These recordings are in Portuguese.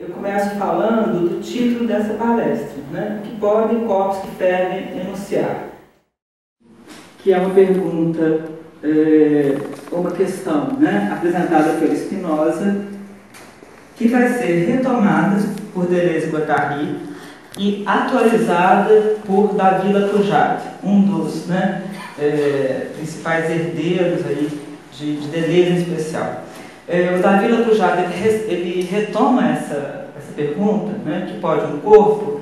Eu começo falando do título dessa palestra, né? Que podem corpos que fervem enunciar? Que é uma pergunta, uma questão, né? Apresentada pelo Spinoza, que vai ser retomada por Deleuze e Guattari e atualizada por Davi Lacujade, um dos principais herdeiros aí de Deleuze em especial. O Davi Lacujade ele retoma essa pergunta, né, que pode um corpo,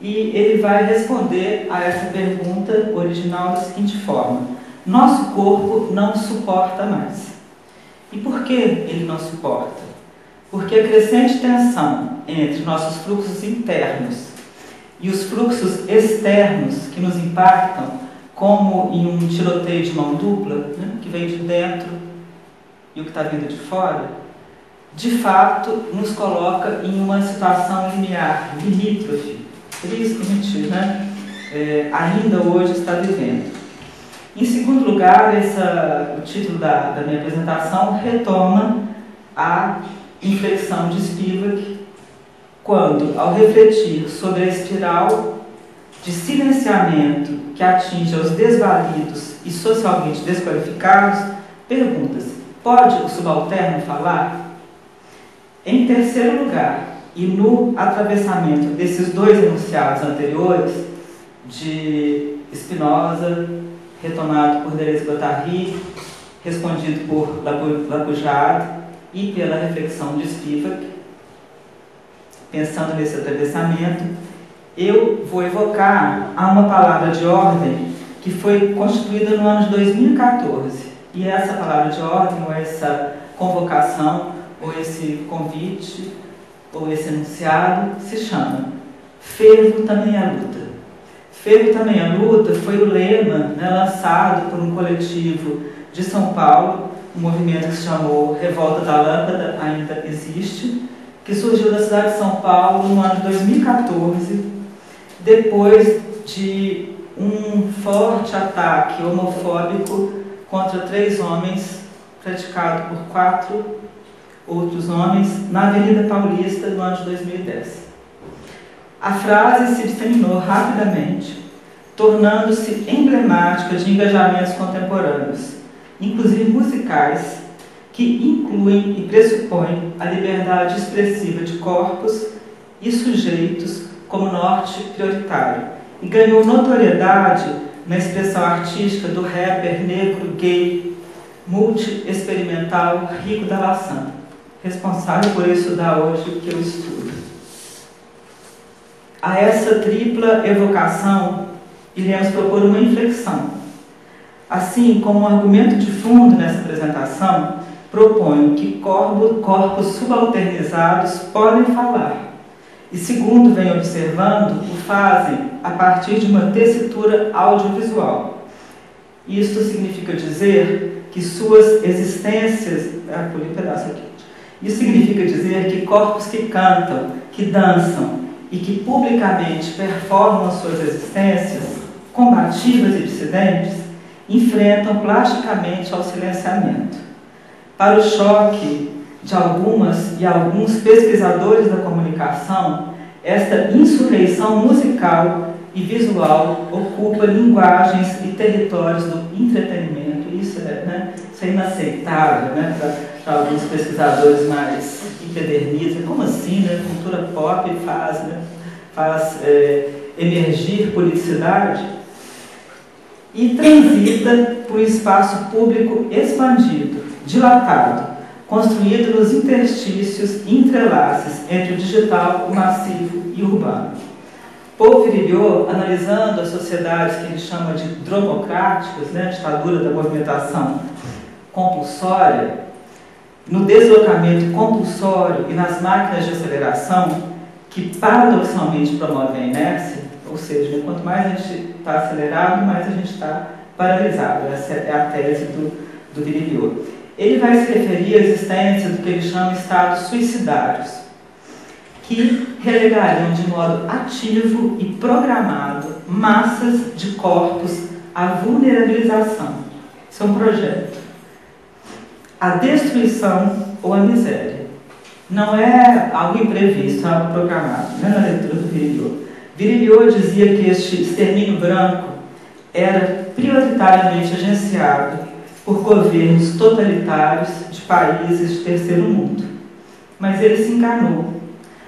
e ele vai responder a essa pergunta original da seguinte forma: nosso corpo não suporta mais. E por que ele não suporta? Porque a crescente tensão entre nossos fluxos internos e os fluxos externos que nos impactam, como em um tiroteio de mão dupla, né, que vem de dentro e o que está vindo de fora, de fato nos coloca em uma situação limiar, limítrofe, tristemente, né, ainda hoje está vivendo. Em segundo lugar, o título da minha apresentação retoma a inflexão de Spivak, quando, ao refletir sobre a espiral de silenciamento que atinge aos desvalidos e socialmente desqualificados, pergunta-se: pode o subalterno falar? Em terceiro lugar, e no atravessamento desses dois enunciados anteriores, de Spinoza, retomado por Deleuze e Guattari, respondido por Lacujade e pela reflexão de Spivak, pensando nesse atravessamento, eu vou evocar uma palavra de ordem que foi constituída no ano de 2014. E essa palavra de ordem, ou essa convocação, ou esse convite, ou esse enunciado, se chama Fervo também é luta. Fervo também é luta foi o lema, né, lançado por um coletivo de São Paulo, um movimento que se chamou Revolta da Lâmpada, ainda existe, que surgiu na cidade de São Paulo no ano de 2014, depois de um forte ataque homofóbico contra 3 homens, praticado por 4 outros homens, na Avenida Paulista no ano de 2010. A frase se disseminou rapidamente, tornando-se emblemática de engajamentos contemporâneos, inclusive musicais, que incluem e pressupõem a liberdade expressiva de corpos e sujeitos como norte prioritário, e ganhou notoriedade na expressão artística do rapper negro gay, multi-experimental Rico da Laçã, responsável por estudar hoje o que eu estudo. A essa tripla evocação, iremos propor uma inflexão. Assim como um argumento de fundo nessa apresentação, proponho que corpos subalternizados podem falar, e segundo venho observando, o fazem a partir de uma tessitura audiovisual. Isto significa dizer que suas existências... pulei um pedaço aqui. Isso significa dizer que corpos que cantam, que dançam e que publicamente performam suas existências, combativas e dissidentes, enfrentam plasticamente ao silenciamento. Para o choque de algumas e alguns pesquisadores da comunicação, esta insurreição musical e visual ocupa linguagens e territórios do entretenimento. Isso é inaceitável, né, para alguns pesquisadores mais empedernidos. Como assim, né? A cultura pop faz emergir politicidade e transita por um espaço público expandido, dilatado, construído nos interstícios e entrelaces entre o digital, o massivo e o urbano. Paul Virilio, analisando as sociedades que ele chama de dromocráticas, né, a ditadura da movimentação compulsória, no deslocamento compulsório e nas máquinas de aceleração, que paradoxalmente promovem a inércia, ou seja, quanto mais a gente está acelerado, mais a gente está paralisado. Essa é a tese do Virilio. Ele vai se referir à existência do que ele chama de estados suicidários, que relegariam de modo ativo e programado massas de corpos à vulnerabilização. Isso é um projeto. A destruição ou a miséria. não é algo imprevisto, é algo programado, né, na leitura do Virilio. Virilio dizia que este extermínio branco era prioritariamente agenciado por governos totalitários de países de terceiro mundo. Mas ele se enganou.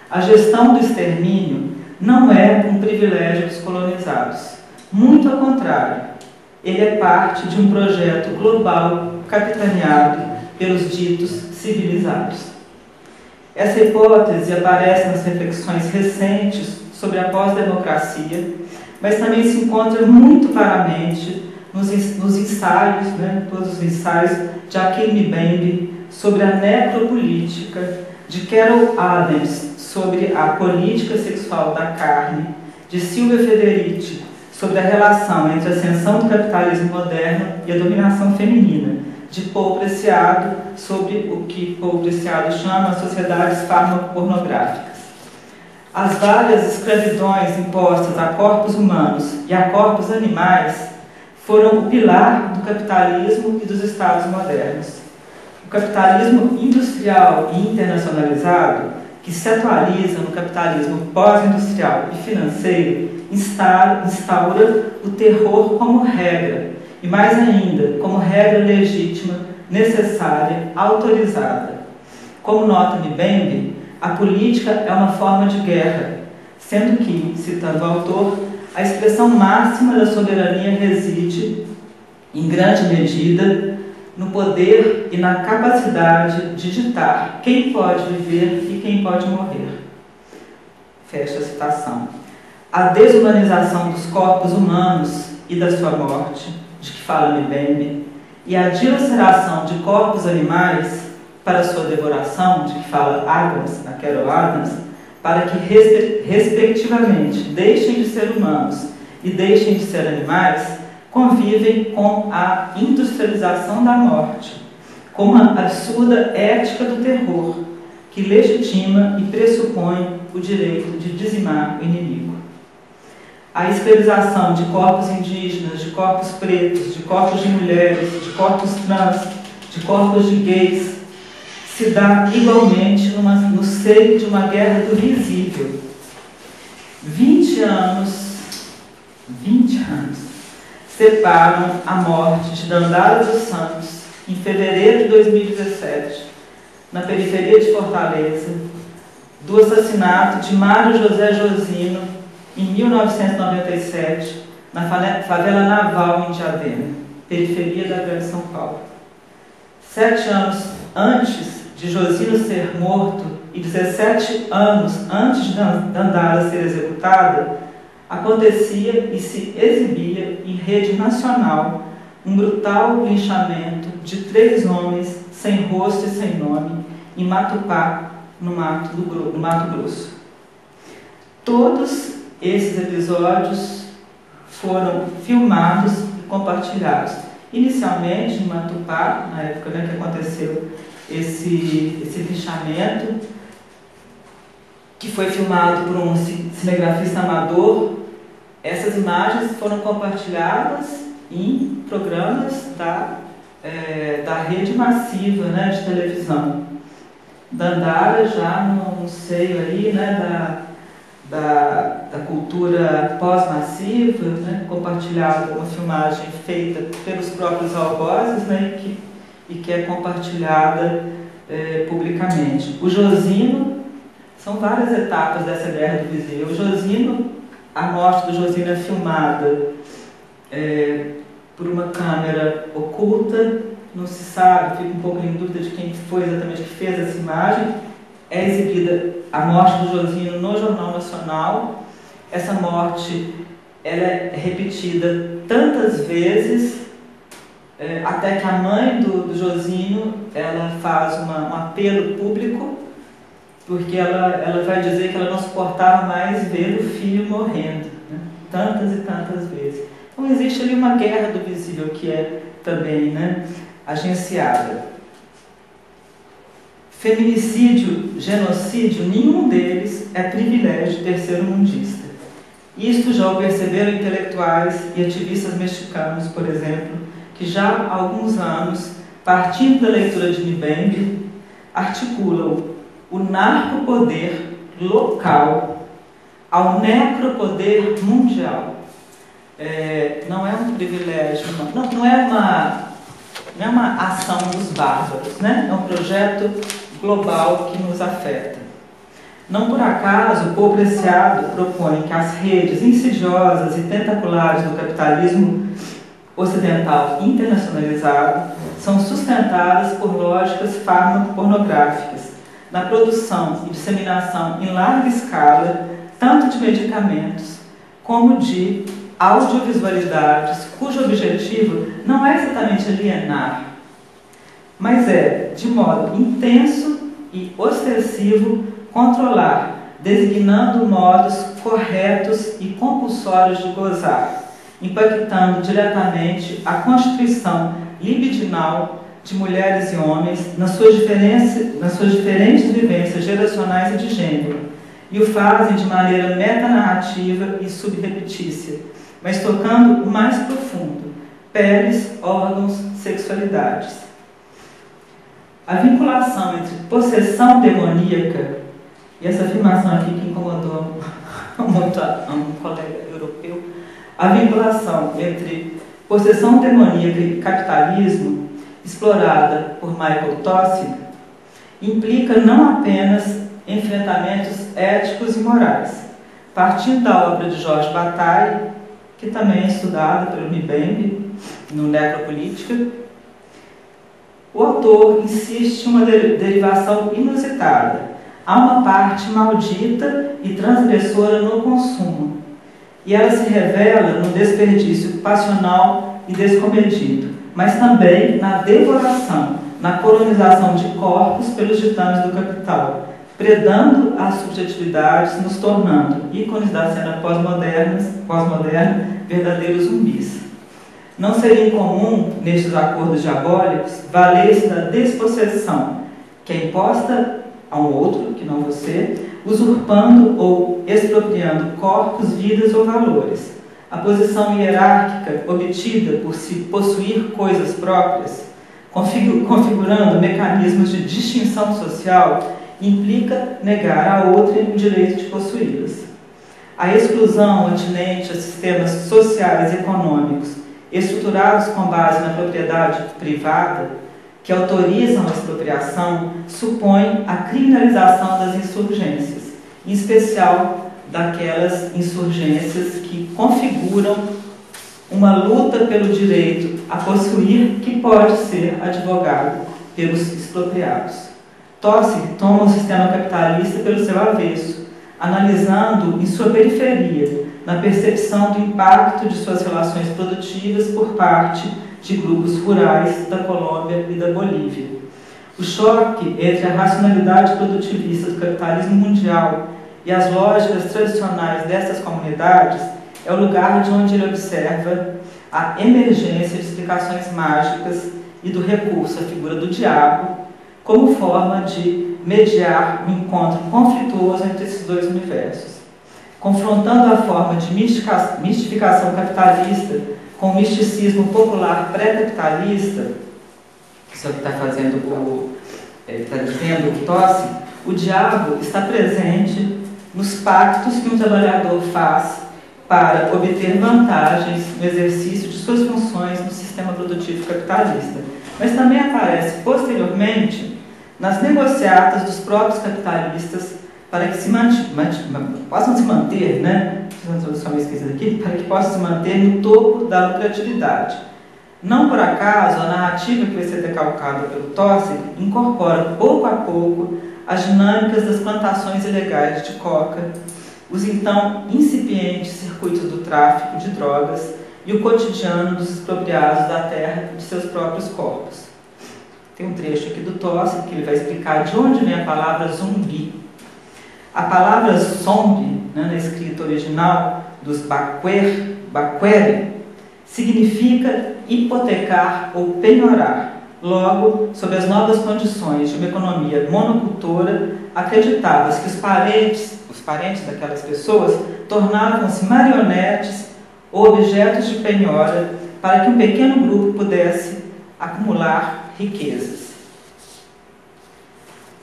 A gestão do extermínio não é um privilégio dos colonizados. Muito ao contrário, ele é parte de um projeto global capitaneado pelos ditos civilizados. Essa hipótese aparece nas reflexões recentes sobre a pós-democracia, mas também se encontra muito claramente nos ensaios, né, todos os ensaios de Achille Mbembe sobre a necropolítica, de Carol Adams sobre a política sexual da carne, de Silvia Federici sobre a relação entre a ascensão do capitalismo moderno e a dominação feminina, de Paul Preciado sobre o que Paul Preciado chama sociedades farmacopornográficas. As várias escravidões impostas a corpos humanos e a corpos animais foram o pilar do capitalismo e dos estados modernos. O capitalismo industrial e internacionalizado, que se atualiza no capitalismo pós-industrial e financeiro, instaura o terror como regra, e mais ainda, como regra legítima, necessária, autorizada. Como nota Mbembe, a política é uma forma de guerra, sendo que, citando o autor, a expressão máxima da soberania reside, em grande medida, no poder e na capacidade de ditar quem pode viver e quem pode morrer. Fecha a citação. A desumanização dos corpos humanos e da sua morte, de que fala Mbembe, e a dilaceração de corpos animais para sua devoração, de que fala Adams, a Carol Adams, para que, respectivamente, deixem de ser humanos e deixem de ser animais, convivem com a industrialização da morte, com uma absurda ética do terror, que legitima e pressupõe o direito de dizimar o inimigo. A escravização de corpos indígenas, de corpos pretos, de corpos de mulheres, de corpos trans, de corpos de gays, se dá igualmente no seio de uma guerra do visível. 20 anos separam a morte de Dandara dos Santos, em fevereiro de 2017, na periferia de Fortaleza, do assassinato de Mário José Josino, em 1997, na favela Naval, em Diadema, periferia da Grande São Paulo. 7 anos antes de Josino ser morto e 17 anos antes de Dandara ser executada, acontecia e se exibia em rede nacional um brutal linchamento de 3 homens sem rosto e sem nome em Matupá, no Mato Grosso. Todos esses episódios foram filmados e compartilhados. Inicialmente em Matupá, na época, né, que aconteceu esse linchamento, que foi filmado por um cinegrafista amador. Essas imagens foram compartilhadas em programas da rede massiva, né, de televisão. Dandara já no seio aí, né, da cultura pós-massiva, né, compartilhada, uma filmagem feita pelos próprios algozes, né, e que é compartilhada publicamente. O Josino, são várias etapas dessa guerra do visível. O Josino, a morte do Josino é filmada por uma câmera oculta, não se sabe, fica um pouco em dúvida de quem foi exatamente que fez essa imagem. É exibida a morte do Josino no Jornal Nacional. Essa morte ela é repetida tantas vezes, até que a mãe do Josino ela faz um apelo público, porque ela vai dizer que ela não suportava mais ver o filho morrendo, né? Tantas e tantas vezes. Então existe ali uma guerra do visível que é também, né, agenciada. Feminicídio, genocídio, nenhum deles é privilégio terceiro-mundista. Isto já o perceberam intelectuais e ativistas mexicanos, por exemplo, que já há alguns anos, partindo da leitura de Mbembe, articulam o narcopoder local ao necropoder mundial. Não é um privilégio, não é uma ação dos bárbaros, né? É um projeto global que nos afeta. Não por acaso, o Paul Preciado propõe que as redes insidiosas e tentaculares do capitalismo ocidental internacionalizado são sustentadas por lógicas farmacopornográficas na produção e disseminação em larga escala tanto de medicamentos como de audiovisualidades, cujo objetivo não é exatamente alienar, mas é, de modo intenso e ostensivo, controlar, designando modos corretos e compulsórios de gozar, impactando diretamente a constituição libidinal de mulheres e homens nas suas diferentes vivências geracionais e de gênero, e o fazem de maneira metanarrativa e subrepetícia, mas tocando o mais profundo: peles, órgãos, sexualidades. A vinculação entre possessão demoníaca, e essa afirmação aqui que incomodou muito a um colega europeu, a vinculação entre possessão demoníaca e capitalismo, explorada por Michael Tosse, implica não apenas enfrentamentos éticos e morais. Partindo da obra de Jorge Bataille, que também é estudada pelo Mbembe no Necropolítica, o autor insiste em uma derivação inusitada. Há uma parte maldita e transgressora no consumo, e ela se revela no desperdício passional e descomedido, mas também na devoração, na colonização de corpos pelos ditames do capital, predando as subjetividades, nos tornando, ícones da cena pós-moderna, verdadeiros zumbis. Não seria incomum, nestes acordos diabólicos, valer-se da despossessão, que é imposta a um outro, que não você, usurpando ou expropriando corpos, vidas ou valores. A posição hierárquica obtida por se possuir coisas próprias, configurando mecanismos de distinção social, implica negar a outrem o direito de possuí-las. A exclusão atinente a sistemas sociais e econômicos estruturados com base na propriedade privada, que autorizam a expropriação, supõe a criminalização das insurgências, em especial daquelas insurgências que configuram uma luta pelo direito a possuir que pode ser advogado pelos expropriados. Tosse toma o sistema capitalista pelo seu avesso, analisando em sua periferia, na percepção do impacto de suas relações produtivas por parte de grupos rurais da Colômbia e da Bolívia. O choque entre a racionalidade produtivista do capitalismo mundial e as lógicas tradicionais dessas comunidades é o lugar de onde ele observa a emergência de explicações mágicas e do recurso à figura do diabo como forma de mediar um encontro conflituoso entre esses dois universos. Confrontando a forma de mistificação capitalista com o misticismo popular pré-capitalista, isso é o que está fazendo está dizendo o Tosse, o diabo está presente nos pactos que um trabalhador faz para obter vantagens no exercício de suas funções no sistema produtivo capitalista, mas também aparece posteriormente nas negociatas dos próprios capitalistas para que possam se manter, né? Uma tradução meio esquisita aqui, para que possam se manter no topo da lucratividade. Não por acaso, a narrativa que vai ser decalcada pelo Tosse incorpora pouco a pouco as dinâmicas das plantações ilegais de coca, os então incipientes circuitos do tráfico de drogas e o cotidiano dos expropriados da terra e de seus próprios corpos. Tem um trecho aqui do Tosse que ele vai explicar de onde vem a palavra zumbi. A palavra zombie, né, na escrita original dos Baquere, significa hipotecar ou penhorar. Logo, sob as novas condições de uma economia monocultora, acreditava-se que os parentes daquelas pessoas tornavam-se marionetes ou objetos de penhora para que um pequeno grupo pudesse acumular riquezas.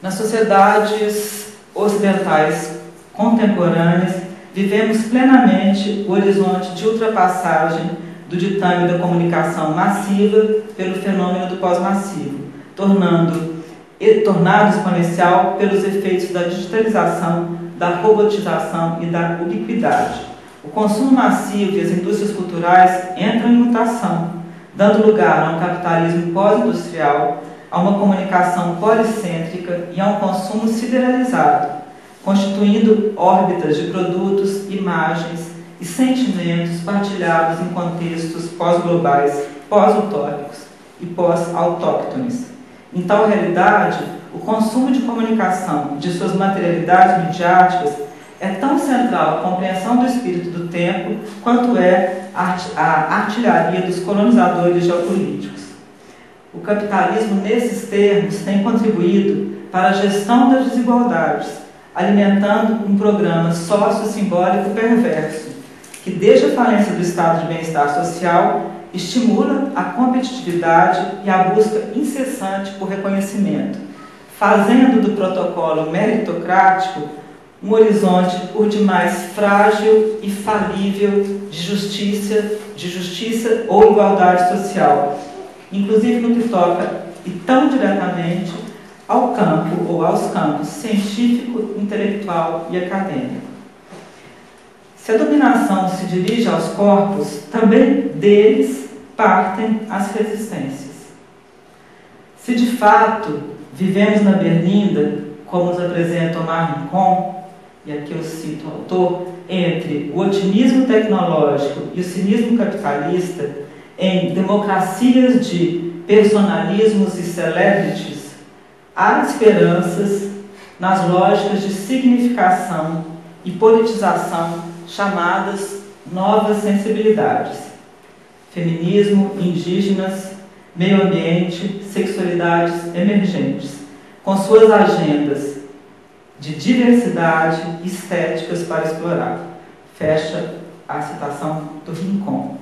Nas sociedades ocidentais contemporâneas, vivemos plenamente o horizonte de ultrapassagem do ditame da comunicação massiva pelo fenômeno do pós-massivo, tornado exponencial pelos efeitos da digitalização, da robotização e da ubiquidade. O consumo massivo e as indústrias culturais entram em mutação, dando lugar a um capitalismo pós-industrial, a uma comunicação policêntrica e a um consumo sideralizado, constituindo órbitas de produtos, imagens e sentimentos partilhados em contextos pós-globais, pós-utópicos e pós-autóctones. Em tal realidade, o consumo de comunicação e de suas materialidades midiáticas é tão central à compreensão do espírito do tempo quanto é a artilharia dos colonizadores geopolíticos. O capitalismo, nesses termos, tem contribuído para a gestão das desigualdades, alimentando um programa sócio-simbólico perverso, que desde a falência do estado de bem-estar social, estimula a competitividade e a busca incessante por reconhecimento, fazendo do protocolo meritocrático um horizonte por demais frágil e falível de justiça ou igualdade social, inclusive no que toca e tão diretamente ao campo ou aos campos científico, intelectual e acadêmico. Se a dominação se dirige aos corpos, também deles partem as resistências. Se de fato vivemos na berlinda, como nos apresenta Omar Rincon, e aqui eu cito o autor, entre o otimismo tecnológico e o cinismo capitalista, em democracias de personalismos e celebrities, há esperanças nas lógicas de significação e politização chamadas novas sensibilidades. Feminismo, indígenas, meio ambiente, sexualidades emergentes, com suas agendas de diversidade e estéticas para explorar. Fecha a citação do Rincon.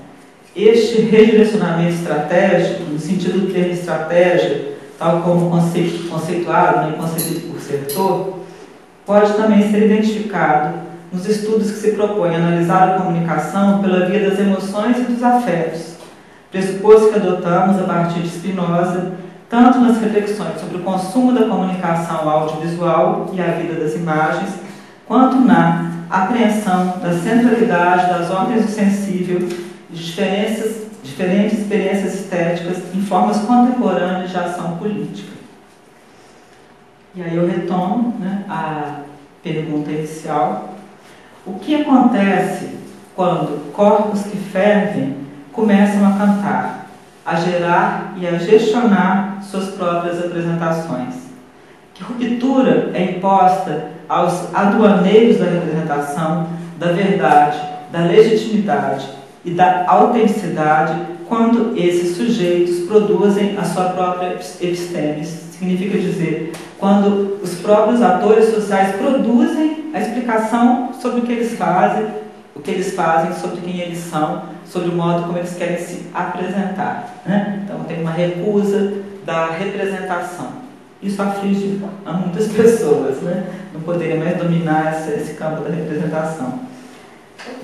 Este redirecionamento estratégico, no sentido do termo estratégia, tal como conceituado e concebido por Sertor, pode também ser identificado nos estudos que se propõem a analisar a comunicação pela via das emoções e dos afetos, pressuposto que adotamos a partir de Spinoza, tanto nas reflexões sobre o consumo da comunicação audiovisual e a vida das imagens, quanto na apreensão da centralidade das ordens do sensível e de diferentes experiências estéticas em formas contemporâneas de ação política. E aí eu retomo, a pergunta inicial. O que acontece quando corpos que fervem começam a cantar, a gerar e a gestionar suas próprias apresentações? Que ruptura é imposta aos aduaneiros da representação, da verdade, da legitimidade e da autenticidade quando esses sujeitos produzem a sua própria epistemes? Significa dizer, quando os próprios atores sociais produzem a explicação sobre o que eles fazem, sobre quem eles são, sobre o modo como eles querem se apresentar. Então tem uma recusa da representação. Isso aflige a muitas pessoas, não poderem mais dominar esse campo da representação.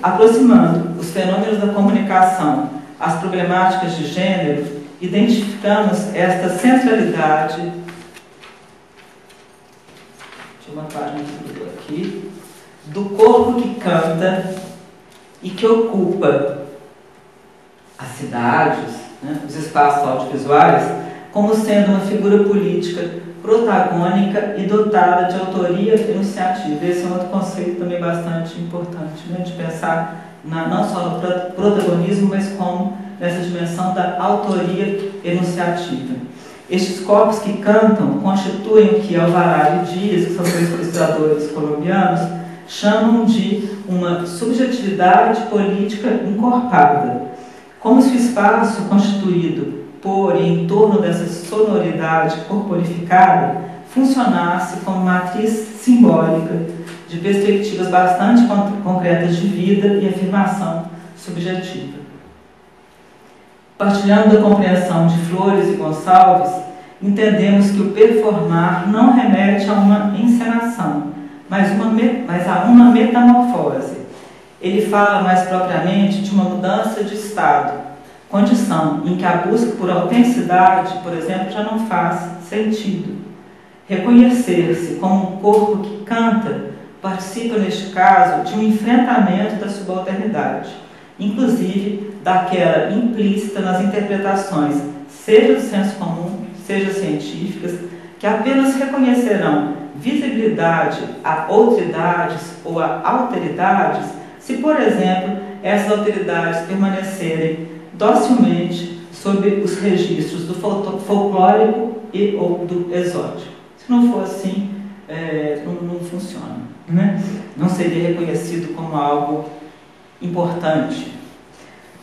Aproximando os fenômenos da comunicação às problemáticas de gênero, identificamos esta centralidade. Uma página aqui, do corpo que canta e que ocupa as cidades, os espaços audiovisuais, como sendo uma figura política protagônica e dotada de autoria enunciativa. Esse é um outro conceito também bastante importante, de pensar não só no protagonismo, mas como nessa dimensão da autoria enunciativa. Estes corpos que cantam constituem o que Alvarado e Dias, que são dois pesquisadores colombianos, chamam de uma subjetividade política encorpada, como se o espaço constituído por e em torno dessa sonoridade corporificada funcionasse como matriz simbólica de perspectivas bastante concretas de vida e afirmação subjetiva. Partilhando da compreensão de Flores e Gonçalves, entendemos que o performar não remete a uma encenação, mas a uma metamorfose. Ele fala mais propriamente de uma mudança de estado, condição em que a busca por autenticidade, por exemplo, já não faz sentido. Reconhecer-se como um corpo que canta participa, neste caso, de um enfrentamento da subalternidade, inclusive daquela implícita nas interpretações, seja do senso comum, seja científicas, que apenas reconhecerão visibilidade a outridades ou a alteridades se, por exemplo, essas alteridades permanecerem docilmente sob os registros do folclórico e ou do exótico. Se não for assim, não funciona, né? Não seria reconhecido como algo importante.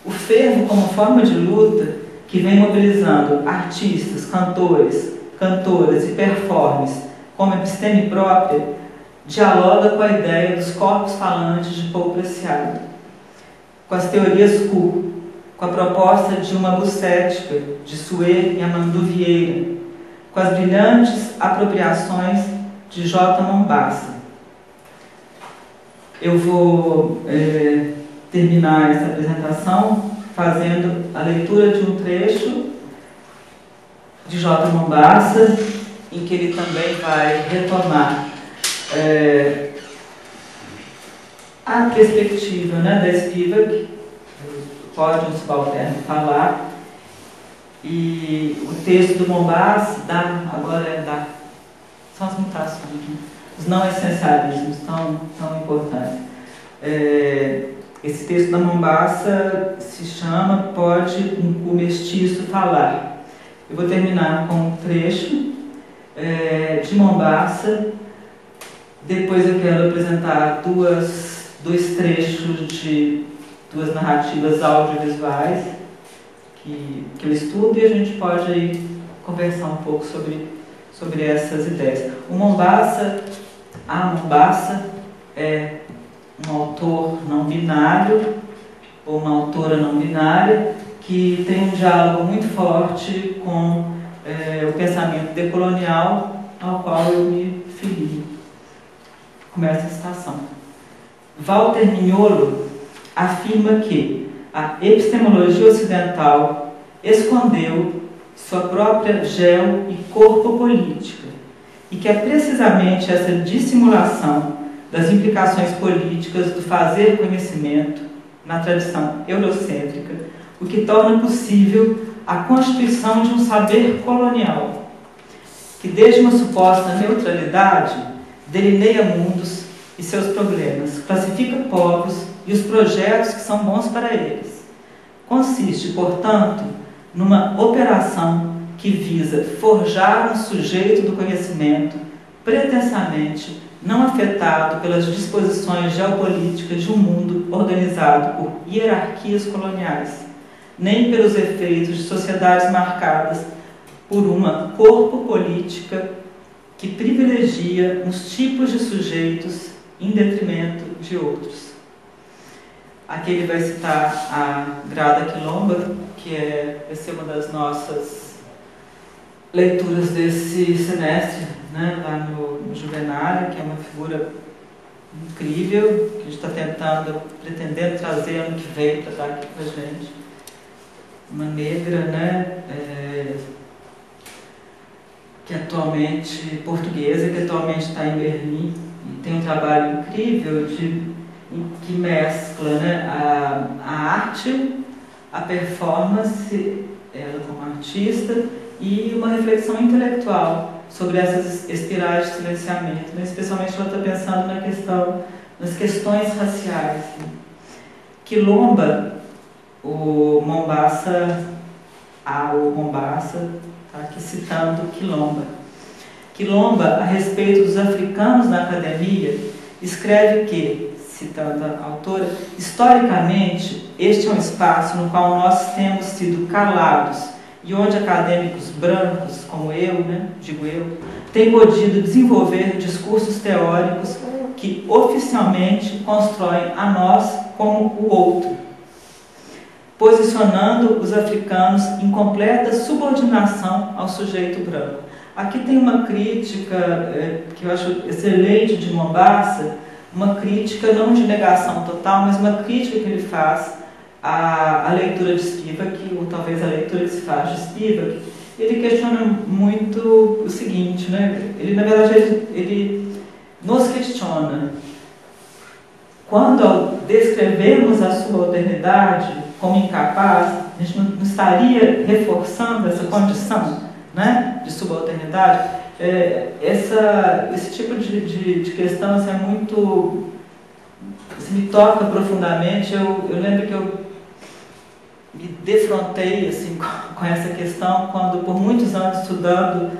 O fervo como forma de luta que vem mobilizando artistas, cantores, cantoras e performers como episteme própria, dialoga com a ideia dos corpos falantes de Paul Preciado, com as teorias Q, com a proposta de uma bucética de Suer e Amandu Vieira, com as brilhantes apropriações de J. Mombassa. Eu vou terminar essa apresentação fazendo a leitura de um trecho de J. Mombassa, em que ele também vai retomar a perspectiva, né, da Spivak, pode um subalterno falar, e o texto do Mombassa são as mutações, né? Os não essencialismos tão importantes. Esse texto da Mombassa se chama Pode um mestiço falar. Eu vou terminar com um trecho de Mombassa. Depois eu quero apresentar dois trechos de duas narrativas audiovisuais que eu estudo, e a gente pode aí conversar um pouco sobre essas ideias. A Mombassa é um autor não binário, ou uma autora não binária, que tem um diálogo muito forte com o pensamento decolonial ao qual eu me filio. Começa a citação. Walter Mignolo afirma que a epistemologia ocidental escondeu sua própria geo e corpo-política, e que é precisamente essa dissimulação das implicações políticas do fazer conhecimento, na tradição eurocêntrica, o que torna possível a constituição de um saber colonial, que desde uma suposta neutralidade delineia mundos e seus problemas, classifica povos e os projetos que são bons para eles. Consiste, portanto, numa operação que visa forjar um sujeito do conhecimento pretensamente não afetado pelas disposições geopolíticas de um mundo organizado por hierarquias coloniais, nem pelos efeitos de sociedades marcadas por uma corpo-política que privilegia uns tipos de sujeitos em detrimento de outros. Aqui ele vai citar a Grada Quilomba, que vai ser uma das nossas leituras desse semestre, né, lá no Juvenália, que é uma figura incrível, que a gente está pretendendo trazer ano que vem para dar aqui para a gente. Uma negra, né, que atualmente portuguesa, que atualmente está em Berlim, e tem um trabalho incrível que mescla, né, a arte, a performance, ela como artista, e uma reflexão intelectual sobre essas espirais de silenciamento, né? Especialmente ela está pensando nas questões raciais. Né? Quilomba, o Mombassa está aqui citando Quilomba. Quilomba, a respeito dos africanos na academia, escreve que, citando a autora, historicamente, este é um espaço no qual nós temos sido calados e onde acadêmicos brancos, como eu, né, digo eu, têm podido desenvolver discursos teóricos que oficialmente constroem a nós como o outro. posicionando os africanos em completa subordinação ao sujeito branco. Aqui tem uma crítica que eu acho excelente de Mombassa, uma crítica não de negação total, mas uma crítica que ele faz à leitura de Spivak, ou talvez a leitura que se faz de Spivak. Ele questiona muito o seguinte, né? Ele, na verdade, ele nos questiona. Quando, ao descrevemos a subalternidade como incapaz, a gente não estaria reforçando essa condição, né, de subalternidade? Esse tipo de questão assim, é muito... Assim, me toca profundamente. Eu lembro que eu me defrontei assim, com essa questão quando, por muitos anos, estudando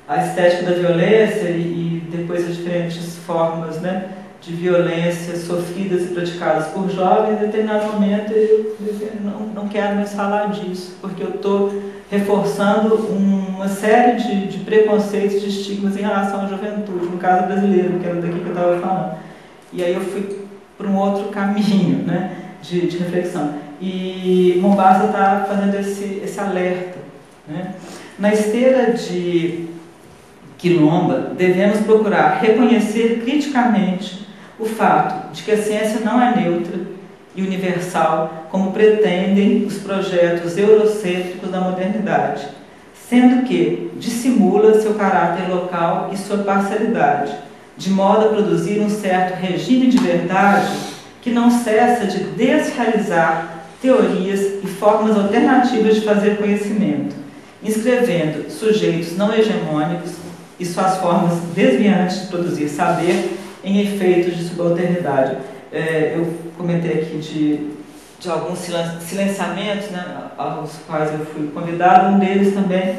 a estética da violência e depois as diferentes formas, né, de violência sofridas e praticadas por jovens, em determinado momento eu não quero mais falar disso, porque eu estou reforçando uma série de preconceitos, de estigmas em relação à juventude, no caso brasileiro, que era daqui que eu estava falando. E aí eu fui para um outro caminho, né, de reflexão. E Mombassa está fazendo esse alerta, né? Na esteira de Quilomba, devemos procurar reconhecer criticamente o fato de que a ciência não é neutra e universal, como pretendem os projetos eurocêntricos da modernidade, sendo que dissimula seu caráter local e sua parcialidade, de modo a produzir um certo regime de verdade que não cessa de desrealizar teorias e formas alternativas de fazer conhecimento, inscrevendo sujeitos não hegemônicos e suas formas desviantes de produzir saber em efeitos de subalternidade. Eu comentei aqui de alguns silenciamentos, né, aos quais eu fui convidado. Um deles também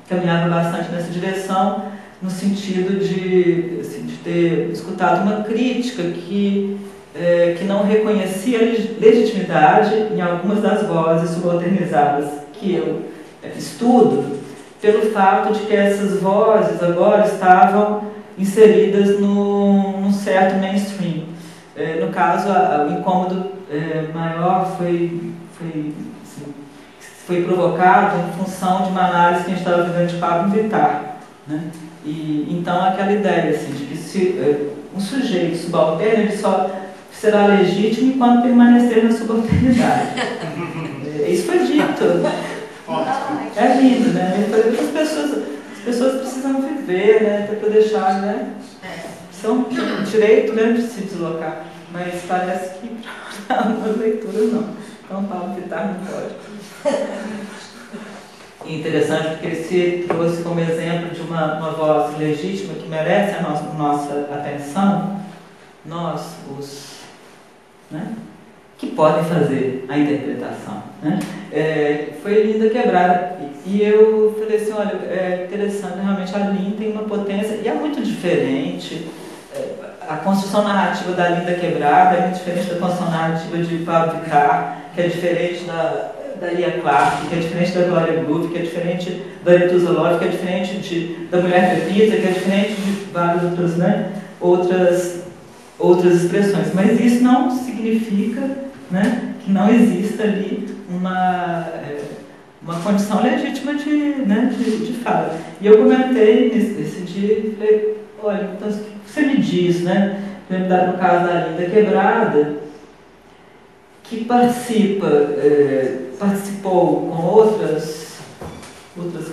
caminhava bastante nessa direção, no sentido de ter escutado uma crítica que não reconhecia legitimidade em algumas das vozes subalternizadas que eu estudo, pelo fato de que essas vozes agora estavam inseridas num certo mainstream. No caso, o incômodo maior foi provocado em função de uma análise que a gente estava fazendo de Pablo Vittar, né? E então aquela ideia assim, de que se um sujeito subalterno ele só será legítimo enquanto permanecer na subalternidade. Isso foi dito. É lindo, né? As pessoas precisam viver, né? Para deixar, né? São direito, né, de se deslocar. Mas parece que para algumas leituras não. Então Paulo Vittar não pode. E interessante porque ele se trouxe como exemplo de uma voz legítima que merece a nossa atenção, nós, né, que podem fazer a interpretação, né? Foi Linda Quebrada. E eu falei assim, olha, é interessante, realmente a Linda tem uma potência, e é muito diferente. A construção narrativa da Linda Quebrada é muito diferente da construção narrativa de Pablo Vittar, que é diferente da Lia Clark, que é diferente da Gloria Groove, que é diferente da Arethusa Love, que é diferente da Mulher Pepita, que é diferente de várias outras, né, outras expressões. Mas isso não significa, né, que não exista ali uma condição legítima de fala. E eu comentei nesse dia e falei, olha, então, o que você me diz, né? No caso da Linda Quebrada, que participou com outras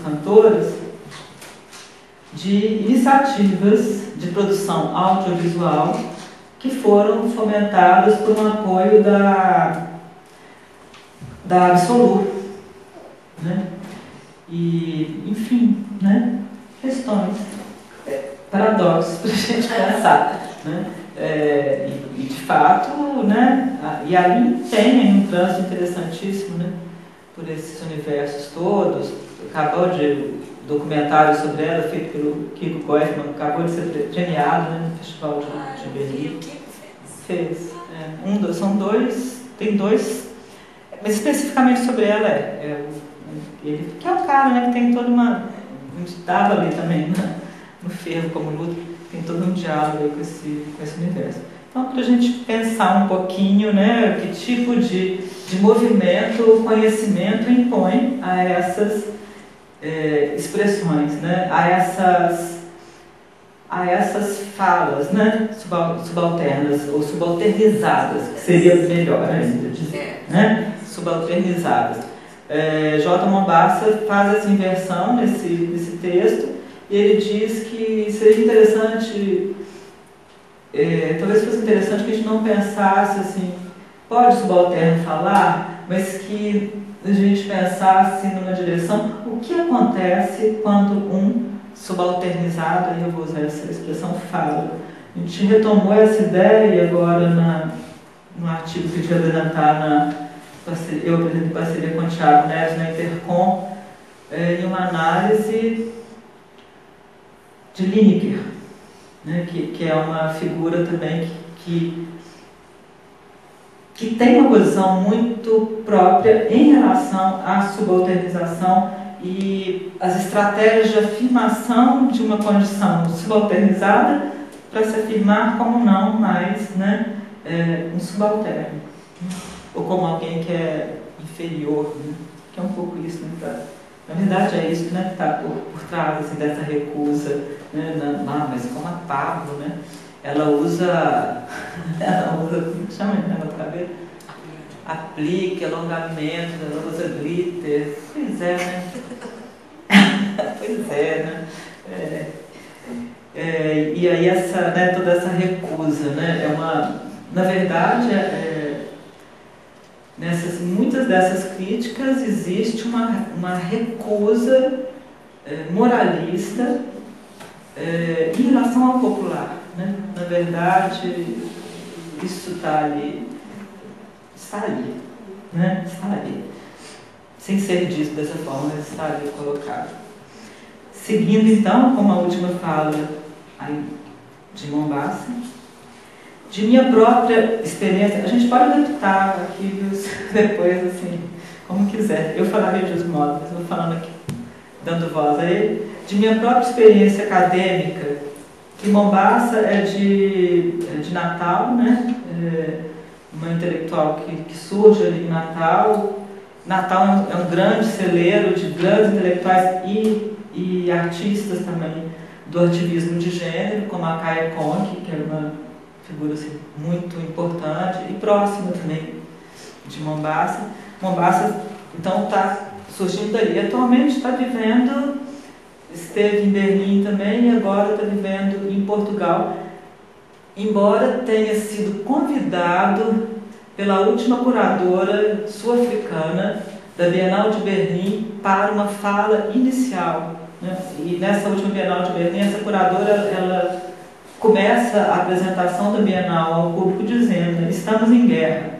cantoras de iniciativas de produção audiovisual que foram fomentadas por um apoio da Absolur, né? E, enfim, né? Questões, paradoxos para a gente pensar, né? E de fato, né? E ali tem um trânsito interessantíssimo, né? Por esses universos todos. Acabou de documentário sobre ela, feito pelo Kiko Goifman, acabou de ser premiado, né, no Festival de Berlim. Fez. São dois, tem dois, mas especificamente sobre ela ele, que é um cara, né, que tem toda uma... estava ali também, né, no Fervo como luta, tem todo um diálogo aí com esse universo. Então, para a gente pensar um pouquinho, né, que tipo de de movimento, o conhecimento impõe a essas expressões, né? a essas falas, né? Subalternas ou subalternizadas, que seria melhor ainda dizer, né? Subalternizadas. J. Mombassa faz essa inversão nesse texto e ele diz que seria interessante, talvez fosse interessante que a gente não pensasse assim, pode o subalterno falar, mas que a gente pensasse numa direção, o que acontece quando um subalternizado, aí eu vou usar essa expressão, fala. A gente retomou essa ideia agora no artigo que a gente vai apresentar eu apresento em parceria com o Thiago Neves na Intercom, em uma análise de Lineker, né, que é uma figura também que tem uma posição muito própria em relação à subalternização e as estratégias de afirmação de uma condição subalternizada para se afirmar como não mais, né, um subalterno, ou como alguém que é inferior, né, que é um pouco isso, né, na verdade é isso, né, que está por trás assim, dessa recusa, né, mas como a Pablo, né, ela usa, como chama na outra vez? Aplique, alongamento, ela usa glitter. Pois é, né? Pois é, né? E aí né, toda essa recusa, né? Na verdade, muitas dessas críticas existe uma recusa moralista em relação ao popular, né? Na verdade, isso está ali, né? Está ali. Sem ser dito dessa forma, mas está ali colocado. Seguindo então, como a última fala aí, de Mombassa, de minha própria experiência, a gente pode adaptar aqui depois, assim, como quiser. Eu falaria de outro modo, mas eu vou falando aqui, dando voz a ele. De minha própria experiência acadêmica, que Mombassa é de Natal, né? Uma intelectual que surge ali em Natal. Natal é um grande celeiro de grandes intelectuais e artistas também do ativismo de gênero, como a Kaya Conk, que é uma figura assim, muito importante e próxima também de Mombassa. Mombassa, então, está surgindo dali. Atualmente está vivendo, esteve em Berlim também e agora está vivendo em Portugal, embora tenha sido convidado pela última curadora sul-africana da Bienal de Berlim para uma fala inicial, né? E nessa última Bienal de Berlim, essa curadora ela começa a apresentação da Bienal ao público dizendo: estamos em guerra,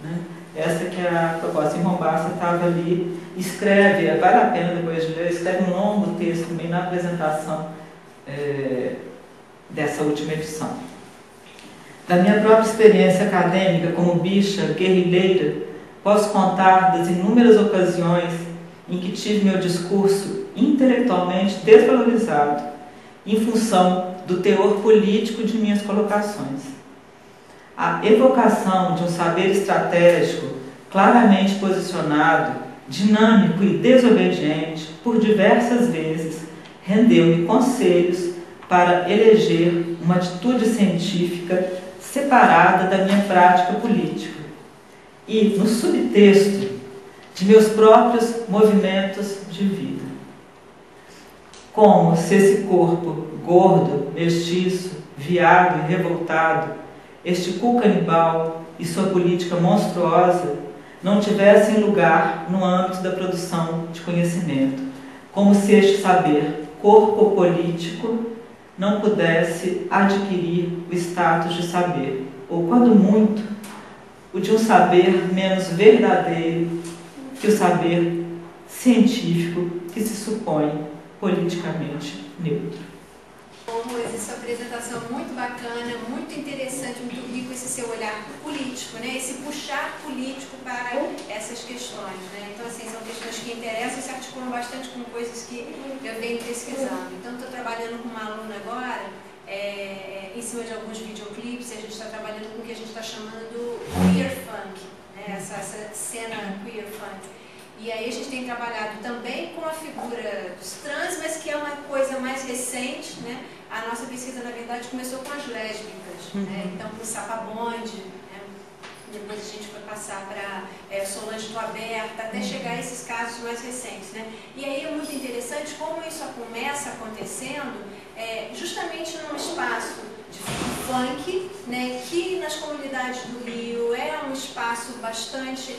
né? Essa que é a proposta. Em Mombassa estava ali, escreve, vale a pena depois de ler, escreve um longo texto também na apresentação dessa última edição. Da minha própria experiência acadêmica como bicha, guerrilheira, posso contar das inúmeras ocasiões em que tive meu discurso intelectualmente desvalorizado em função do teor político de minhas colocações. A evocação de um saber estratégico claramente posicionado, dinâmico e desobediente, por diversas vezes, rendeu-me conselhos para eleger uma atitude científica separada da minha prática política e no subtexto de meus próprios movimentos de vida. Como se esse corpo gordo, mestiço, viado e revoltado, este cu canibal e sua política monstruosa não tivessem lugar no âmbito da produção de conhecimento, como se este saber corpo político não pudesse adquirir o status de saber, ou, quando muito, o de um saber menos verdadeiro que o saber científico que se supõe politicamente neutro. Bom, Moisés, sua apresentação muito bacana, muito interessante, muito rico esse seu olhar político, né? Esse puxar político para essas questões, né? Então, assim, são questões que interessam e se articulam bastante com coisas que eu venho pesquisando. Então, estou trabalhando com uma aluna agora, em cima de alguns videoclipes, e a gente está trabalhando com o que a gente está chamando queer funk, né? Essa cena queer funk. E aí a gente tem trabalhado também com a figura dos trans, mas que é uma coisa mais recente, né? A nossa pesquisa, na verdade, começou com as lésbicas, né? Então com o Sapabonde, né? Depois a gente foi passar para Solange do Aberta, até chegar a esses casos mais recentes, né? E aí é muito interessante como isso começa acontecendo justamente num espaço de funk, né, que nas comunidades do Rio é um espaço bastante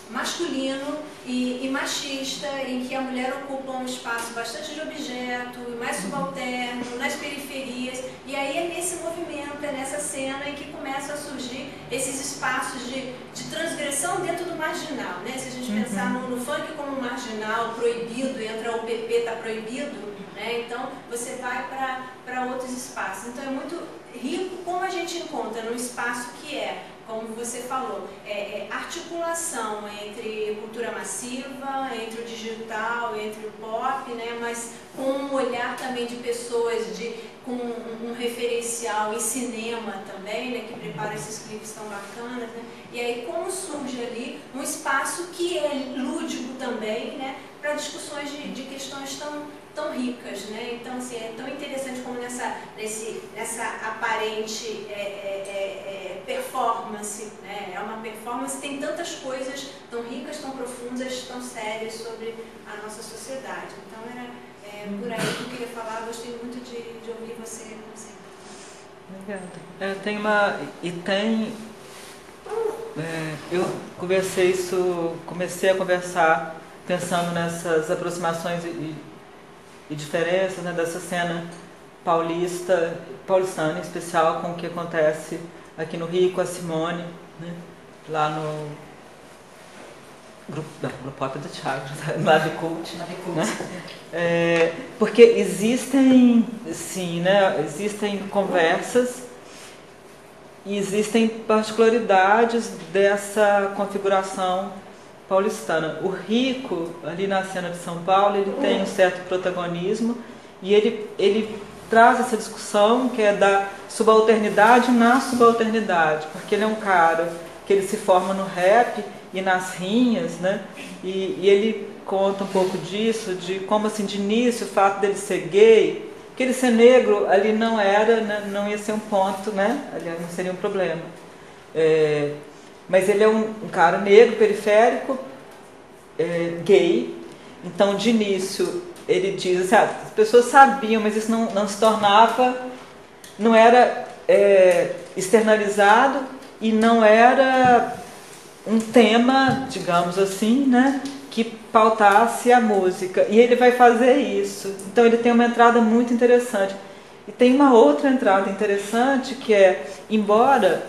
masculino e machista, em que a mulher ocupa um espaço bastante de objeto, mais subalterno, nas periferias, e aí é nesse movimento, é nessa cena em que começam a surgir esses espaços de transgressão dentro do marginal, né? Se a gente pensar no funk como marginal, proibido, entra o PP, está proibido, né? Então você vai para outros espaços. Então é muito rico como a gente encontra num espaço que como você falou, articulação entre cultura massiva, entre o digital, entre o pop, né? Mas com um olhar também de pessoas com um referencial em cinema também, né? Que prepara esses clipes tão bacanas, né? E aí como surge ali um espaço que é lúdico também, né? Para discussões de questões tão ricas, né? Então, assim, é tão interessante como nessa aparente performance, né? É uma performance que tem tantas coisas tão ricas, tão profundas, tão sérias sobre a nossa sociedade. Então, era por aí que eu queria falar. Gostei muito de ouvir você, como sempre. Obrigada. Eu comecei a conversar pensando nessas aproximações e diferenças, né, dessa cena paulistana, em especial com o que acontece aqui no Rio com a Simone, né, lá no grupo pop do Thiago, lá de Cult, né? Porque existem, sim, né, existem conversas e existem particularidades dessa configuração paulistana. O Rico, ali na cena de São Paulo, ele tem um certo protagonismo e ele traz essa discussão que é da subalternidade na subalternidade, porque ele é um cara que ele se forma no rap e nas rinhas, né? E ele conta um pouco disso, de como assim, de início, o fato dele ser gay, que ele ser negro ali não ia ser um ponto, né? Aliás, não seria um problema. Mas ele é um cara negro, periférico, gay. Então, de início, ele diz assim, as pessoas sabiam, mas isso não se tornava, não era externalizado e não era um tema, digamos assim, né, que pautasse a música. E ele vai fazer isso. Então, ele tem uma entrada muito interessante. E tem uma outra entrada interessante que embora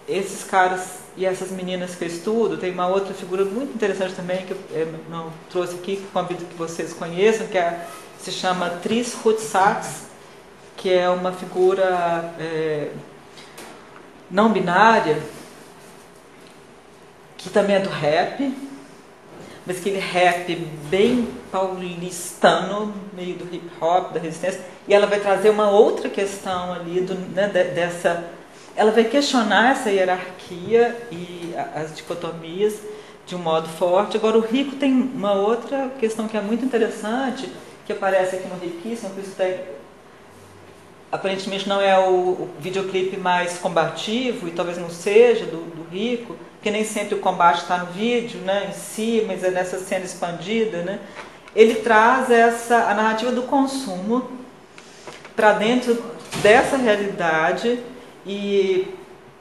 esses caras e essas meninas que eu estudo, tem uma outra figura muito interessante também, que eu não trouxe aqui, que convido que vocês conheçam, que se chama Tris Ruth Sachs, que é uma figura não binária, que também é do rap, mas aquele rap bem paulistano, meio do hip hop, da resistência, e ela vai trazer uma outra questão ali, dessa... Ela vai questionar essa hierarquia e as dicotomias de um modo forte. Agora, o Rico tem uma outra questão que é muito interessante, que aparece aqui no Riquíssimo, por isso aparentemente não é o videoclipe mais combativo, e talvez não seja, do Rico, porque nem sempre o combate está no vídeo, né, em si, mas é nessa cena expandida, né? Ele traz a narrativa do consumo para dentro dessa realidade. E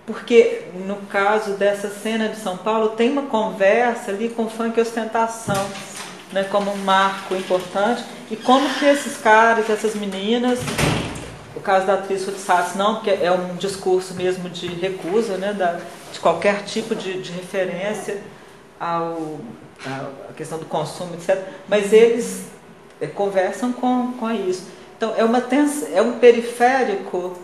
porque no caso dessa cena de São Paulo tem uma conversa ali com funk e ostentação, né, como um marco importante, e como que esses caras, essas meninas, o caso da atriz Ruth Sachs não, porque é um discurso mesmo de recusa, né, de qualquer tipo de referência à questão do consumo, etc. Mas eles conversam com isso. Então é um periférico.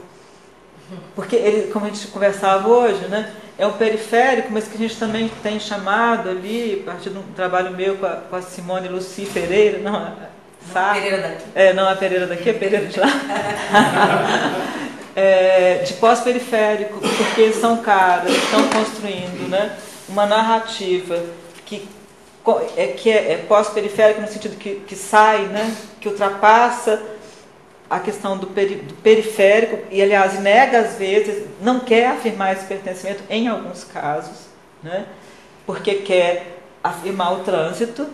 Porque ele, como a gente conversava hoje, né, é um periférico, mas que a gente também tem chamado ali, a partir de um trabalho meu com a Simone Lucy Pereira, Pereira daqui. Não a Pereira daqui, a Pereira de lá. De pós-periférico, porque são caras que estão construindo, né, uma narrativa que é pós-periférica no sentido que sai, né, que ultrapassa a questão do periférico e, aliás, nega às vezes, não quer afirmar esse pertencimento em alguns casos, né, porque quer afirmar o trânsito,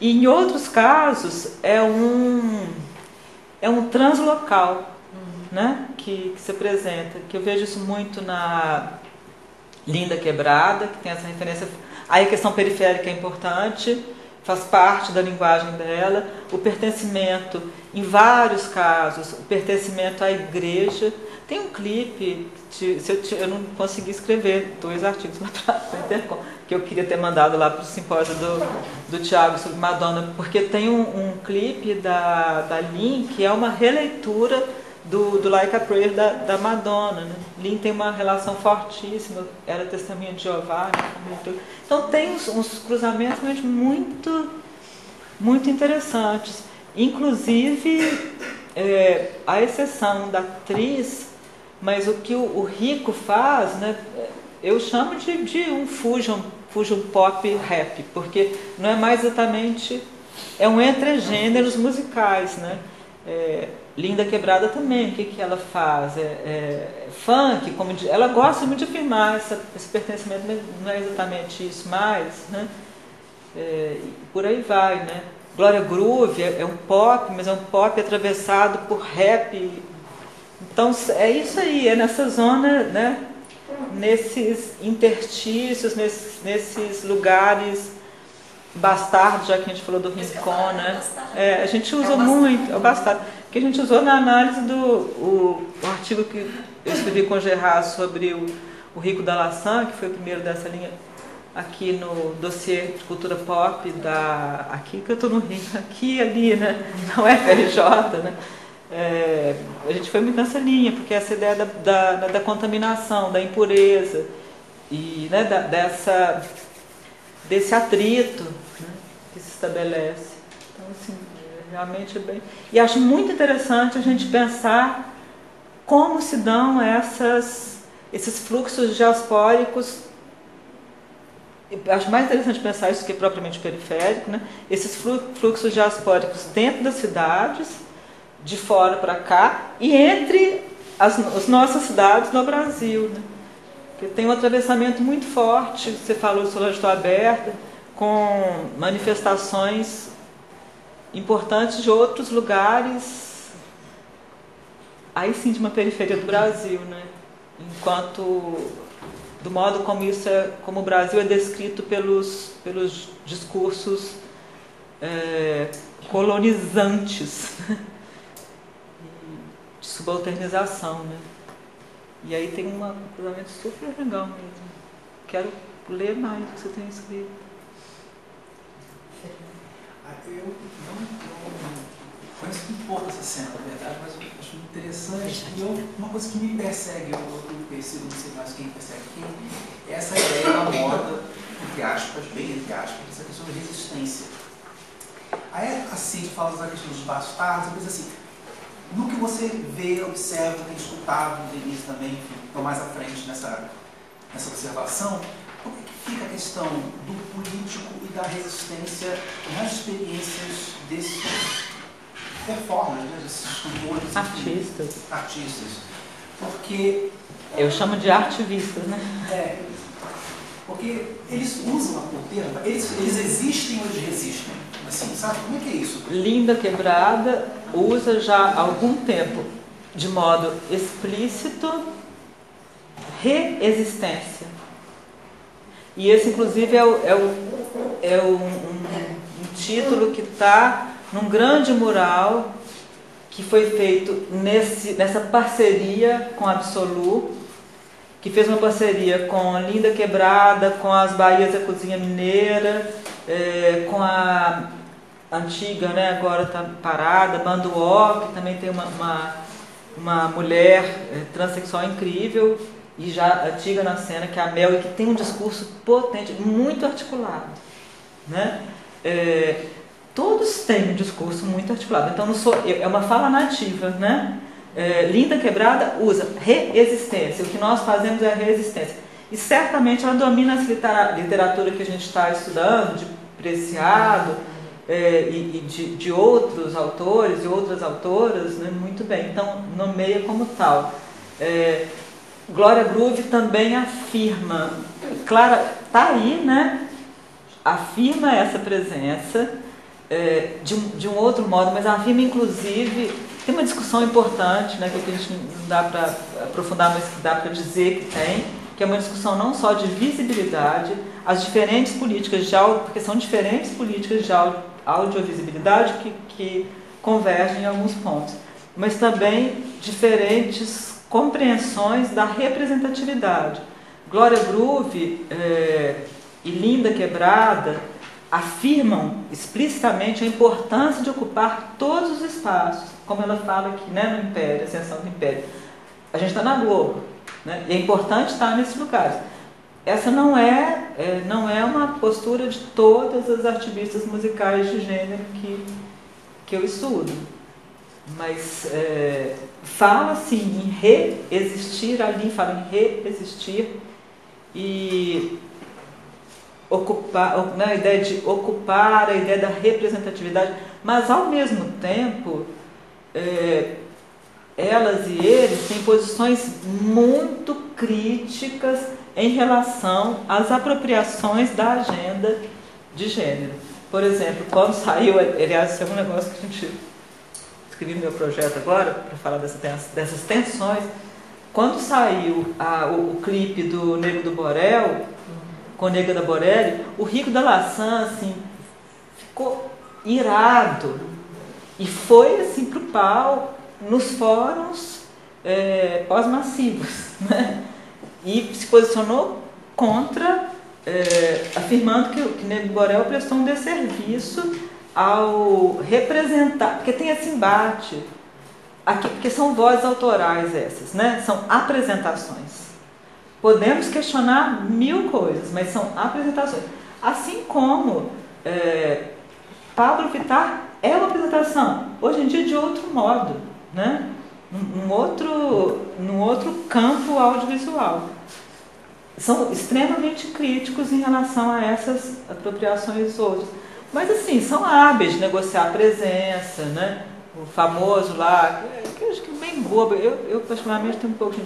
e em outros casos é um translocal, né, que se apresenta, que eu vejo isso muito na Linda Quebrada, que tem essa referência. Aí a questão periférica é importante, faz parte da linguagem dela, o pertencimento, em vários casos, o pertencimento à igreja. Tem um clipe, eu não consegui escrever 2 artigos lá atrás, que eu queria ter mandado lá para o simpósio do Tiago sobre Madonna, porque tem um clipe da Lin que é uma releitura do Like a Prayer da Madonna, né? Lin tem uma relação fortíssima, era testemunha de Jeová, né? Então tem uns cruzamentos muito, muito interessantes. Inclusive, a exceção da atriz, mas o que o Rico faz, né, eu chamo de um fusion pop rap, porque não é mais exatamente, é um entre gêneros musicais, né? Linda Quebrada também, o que ela faz? Funk, ela gosta muito de afirmar esse pertencimento, mas não é exatamente isso mais, né? Por aí vai, né? Glória Groove é um pop, mas é um pop atravessado por rap. Então é isso aí, é nessa zona, né? Nesses interstícios, nesses lugares bastardos, já que a gente falou do Rincon, né? A gente usa muito, é o bastardo, que a gente usou na análise do artigo que eu escrevi com o Gerard sobre o Rico da Laçã, que foi o primeiro dessa linha, aqui no dossiê de cultura pop aqui que eu estou no Rio, aqui e ali, né? Na UFRJ, né? A gente foi muito nessa linha, porque essa ideia da contaminação, da impureza e, né, desse atrito, né, que se estabelece. Então, assim, realmente é bem... E acho muito interessante a gente pensar como se dão esses fluxos diaspóricos. Eu acho mais interessante pensar isso que propriamente periférico, né? Esses fluxos diaspóricos dentro das cidades, de fora para cá, e entre as nossas cidades no Brasil, né? Porque tem um atravessamento muito forte, você falou do Solange Estou Aberta, com manifestações importantes de outros lugares, aí sim de uma periferia do Brasil, né? Enquanto do modo como o Brasil é descrito pelos discursos colonizantes, de subalternização, né? E aí tem um cruzamento super legal mesmo. Quero ler mais o que você tem escrito. Eu não conheço um pouco essa cena, na verdade, mas eu acho muito interessante. E uma coisa que me persegue, eu percebo, não sei mais quem persegue quem, é essa ideia da moda, entre aspas, bem entre aspas, essa questão de resistência. Aí, assim, fala da questão dos bastardos, mas assim, no que você vê, observa, tem escutado no Denise também, enfim, estou mais à frente nessa observação, como é que fica a questão do político e da resistência nas experiências desses performers, né, desses cantores, artistas? Porque... Eu chamo de artivistas, né? Porque eles usam a porteira, eles existem ou eles resistem? Assim, sabe? Como é que é isso? Linda Quebrada usa já há algum tempo, de modo explícito, reexistência. E esse, inclusive, é um título que está num grande mural que foi feito nessa parceria com a Absolu, que fez uma parceria com Linda Quebrada, com as Bahias da Cozinha Mineira, com a antiga, né, agora está parada, Banduó, que também tem uma mulher transexual incrível, e já antiga na cena, que é a Mel, e que tem um discurso potente, muito articulado, né? Todos têm um discurso muito articulado, então é uma fala nativa, né? Linda Quebrada usa reexistência, o que nós fazemos é a resistência. e certamente ela domina essa literatura que a gente está estudando, de Preciado, e de outros autores e outras autoras, né, muito bem. Então, nomeia como tal. Glória Groove também afirma, Clara está aí, né? Afirma essa presença de um outro modo, mas afirma, inclusive, tem uma discussão importante, né, que a gente não dá para aprofundar, mas que dá para dizer que tem, que é uma discussão não só de visibilidade, as diferentes políticas de porque são diferentes políticas de audiovisibilidade que convergem em alguns pontos, mas também diferentes compreensões da representatividade. Glória Groove e Linda Quebrada afirmam explicitamente a importância de ocupar todos os espaços, como ela fala aqui, né, no Império, Ascensão do Império. A gente está na Globo, né, e é importante estar nesses lugares. Essa não é uma postura de todas as artivistas musicais de gênero que eu estudo, mas fala assim em reexistir, ali fala em reexistir e ocupar, né, a ideia de ocupar, a ideia da representatividade, mas ao mesmo tempo elas e eles têm posições muito críticas em relação às apropriações da agenda de gênero. Por exemplo, quando saiu, aliás, isso é um negócio que a gente escrevi no meu projeto agora, para falar dessas tensões, quando saiu o clipe do Nego do Borel, com Nega da Borelli, o Rico da Laçã, assim, ficou irado e foi assim para o pau nos fóruns pós-massivos, né? E se posicionou contra, afirmando que Nego do Borel prestou um desserviço ao representar, porque tem esse embate, aqui, porque são vozes autorais essas, né? São apresentações. Podemos questionar mil coisas, mas são apresentações. Assim como Pablo Vittar é uma apresentação, hoje em dia de outro modo, né? num outro campo audiovisual. São extremamente críticos em relação a essas apropriações outras. Mas assim, são hábeis de negociar a presença, né? O famoso lá, que eu acho que é bem bobo, eu particularmente tenho um pouco de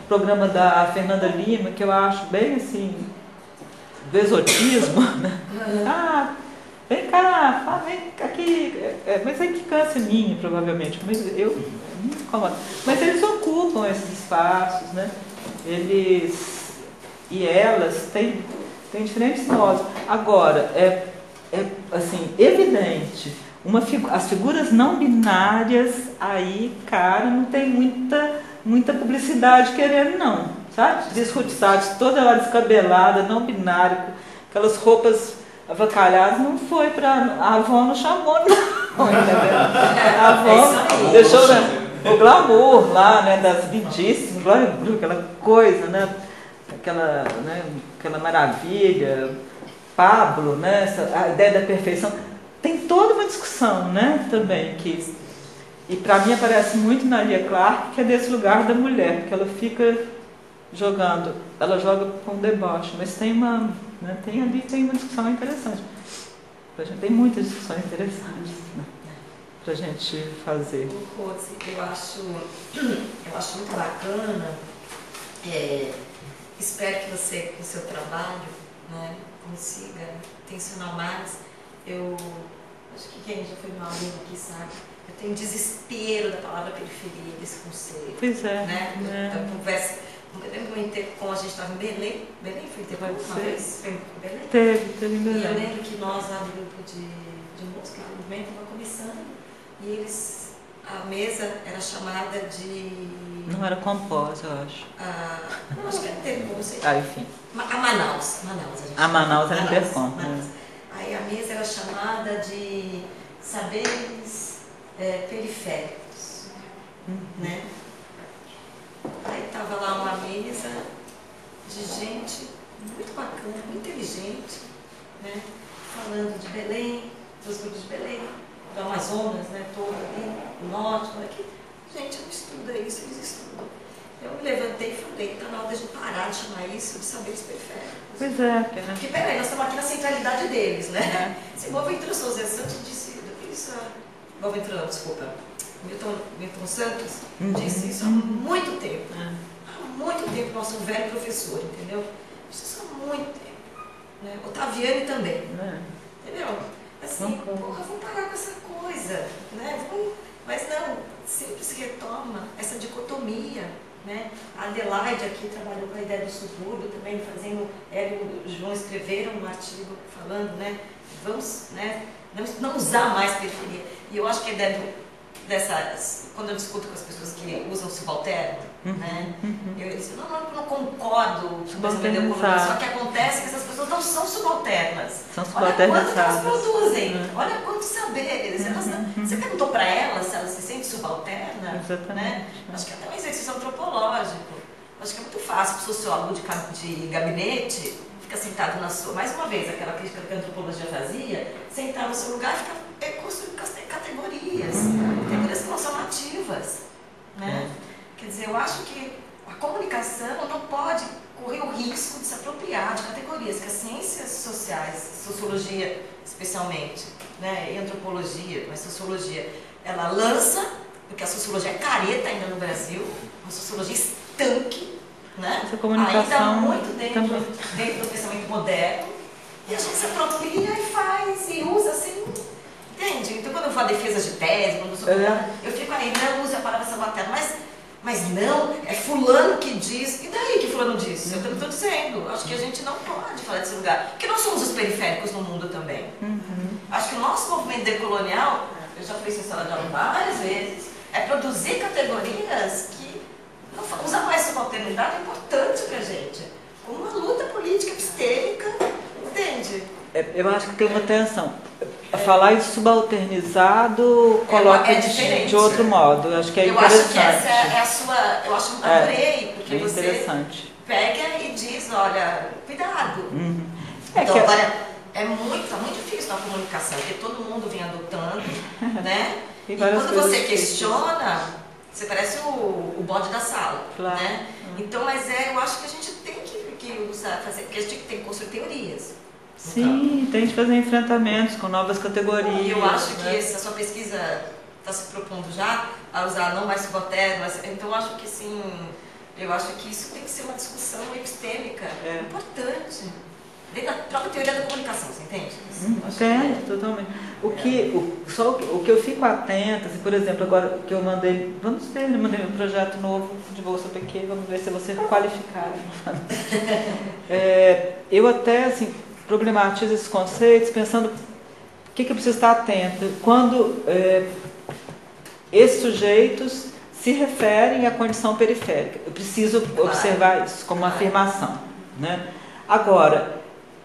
programa da Fernanda Lima, que eu acho bem assim, do exotismo, né? Ah, vem cá, vem aqui, mas é implicância minha, provavelmente, mas eu me incomodo. Mas eles ocupam esses espaços, né? Eles e elas têm diferentes modos. Agora, assim, evidente, as figuras não binárias aí, cara, não tem muita publicidade querendo, não, sabe? Disruptados, toda hora descabelada, não binário, aquelas roupas avacalhadas, não foi pra... A avó não chamou, não, entendeu? A avó deixou o glamour lá, né, das lindíssimas, aquela coisa, né, aquela maravilha, Pablo, né, a ideia da perfeição. Tem toda uma discussão, né, também, e para mim aparece muito na Lia Clark, que é desse lugar da mulher, porque ela fica jogando, ela joga com deboche, mas tem uma discussão interessante. Tem muitas discussões interessantes, né, para a gente fazer. Eu acho muito bacana, espero que você, com o seu trabalho, né, consiga tensionar mais. Eu acho que quem já foi meu aluno aqui sabe, eu tenho desespero da palavra periferia, desse conceito. Pois é. Né? Então, conversa, nunca comentei como a gente estava em Belém. Belém foi uma vez? Foi em Belém? Teve em Belém. E eu lembro que nós, lá no grupo de música, o movimento estava começando, e a mesa era chamada de... Não era Compós, eu acho. Acho que era Intercom, não sei. Enfim. A Manaus. A Manaus era Intercom. Aí a mesa era chamada de saberes periféricos, né? Aí estava lá uma mesa de gente muito bacana, muito inteligente, né? Falando de Belém, dos grupos de Belém, do Amazonas, né? Todo ali, o norte, todo aqui. Gente, não estuda isso, eles estudam. Eu me levantei e falei, está na hora de a gente parar de chamar isso de saberes periféricos. Pois é. Porque, peraí, nós estamos aqui na centralidade deles, né? Se Boaventura Souza Santos disse isso, Boaventura, desculpa, Milton Santos disse isso há muito tempo. Há muito tempo, nosso velho professor, entendeu? Isso há muito tempo. Né? Otaviani também. Entendeu? Assim, porra, vamos parar com essa coisa, né? Mas não, sempre se retoma essa dicotomia, né? A Adelaide aqui trabalhou com a ideia do subúrbio também, fazendo, ela e o João escreveram um artigo falando, né? Vamos, né? Não usar mais periferia. E eu acho que a ideia quando eu discuto com as pessoas que usam subalterno, né? Eu disse, não concordo, só que acontece que essas pessoas não são subalternas. São subalternizadas. Olha quanto elas produzem, olha quantos saberes. Você perguntou para elas se elas se sentem subalterna? Né? Acho que é até um exercício antropológico. Acho que é muito fácil para o sociólogo de gabinete ficar sentado na sua, mais uma vez, aquela crítica que a antropologia fazia, sentar no seu lugar e ficar construindo categorias que não são nativas, né? Quer dizer, eu acho que a comunicação não pode correr o risco de se apropriar de categorias que as ciências sociais, sociologia especialmente, né, e antropologia, mas sociologia, ela lança, porque a sociologia é careta ainda no Brasil, uma sociologia estanque, né? Essa comunicação ainda muito dentro do pensamento moderno, e a gente se apropria e faz, e usa assim, entende? Então quando eu falo defesa de tese, quando eu fico aí, não use a palavra subalterno, mas não, é fulano que diz, e daí que fulano disse? Eu estou dizendo, acho que a gente não pode falar desse lugar, porque nós somos os periféricos no mundo também. Acho que o nosso movimento decolonial, eu já fiz em sala de aula várias vezes, é produzir categorias que usar mais subalternidade é importante pra gente, como uma luta política epistêmica, entende? Eu acho que tem uma tensão. Falar em subalternizado coloca de outro modo. Eu acho que é interessante. Eu acho que essa é a sua. Eu acho adorei, porque você pega e diz, olha, cuidado. Então, agora, tá muito difícil na comunicação, porque todo mundo vem adotando, né? E quando você questiona, você parece o bode da sala, né? Então, mas eu acho que a gente tem que usar, porque a gente tem que construir teorias. Sim, tem que fazer enfrentamentos com novas categorias. E eu acho que essa sua pesquisa está se propondo já a usar não mais subalterno, então eu acho que sim, eu acho que isso tem que ser uma discussão epistêmica importante. Dentro da própria teoria da comunicação, você entende? Entendo, totalmente. O que eu fico atenta, assim, por exemplo, agora que eu mandei, eu mandei um projeto novo de Bolsa PQ, vamos ver se você qualificar. Eu até, assim, problematizo esses conceitos pensando o que eu preciso estar atento. Quando esses sujeitos se referem à condição periférica, eu preciso observar isso como uma afirmação, né? Agora,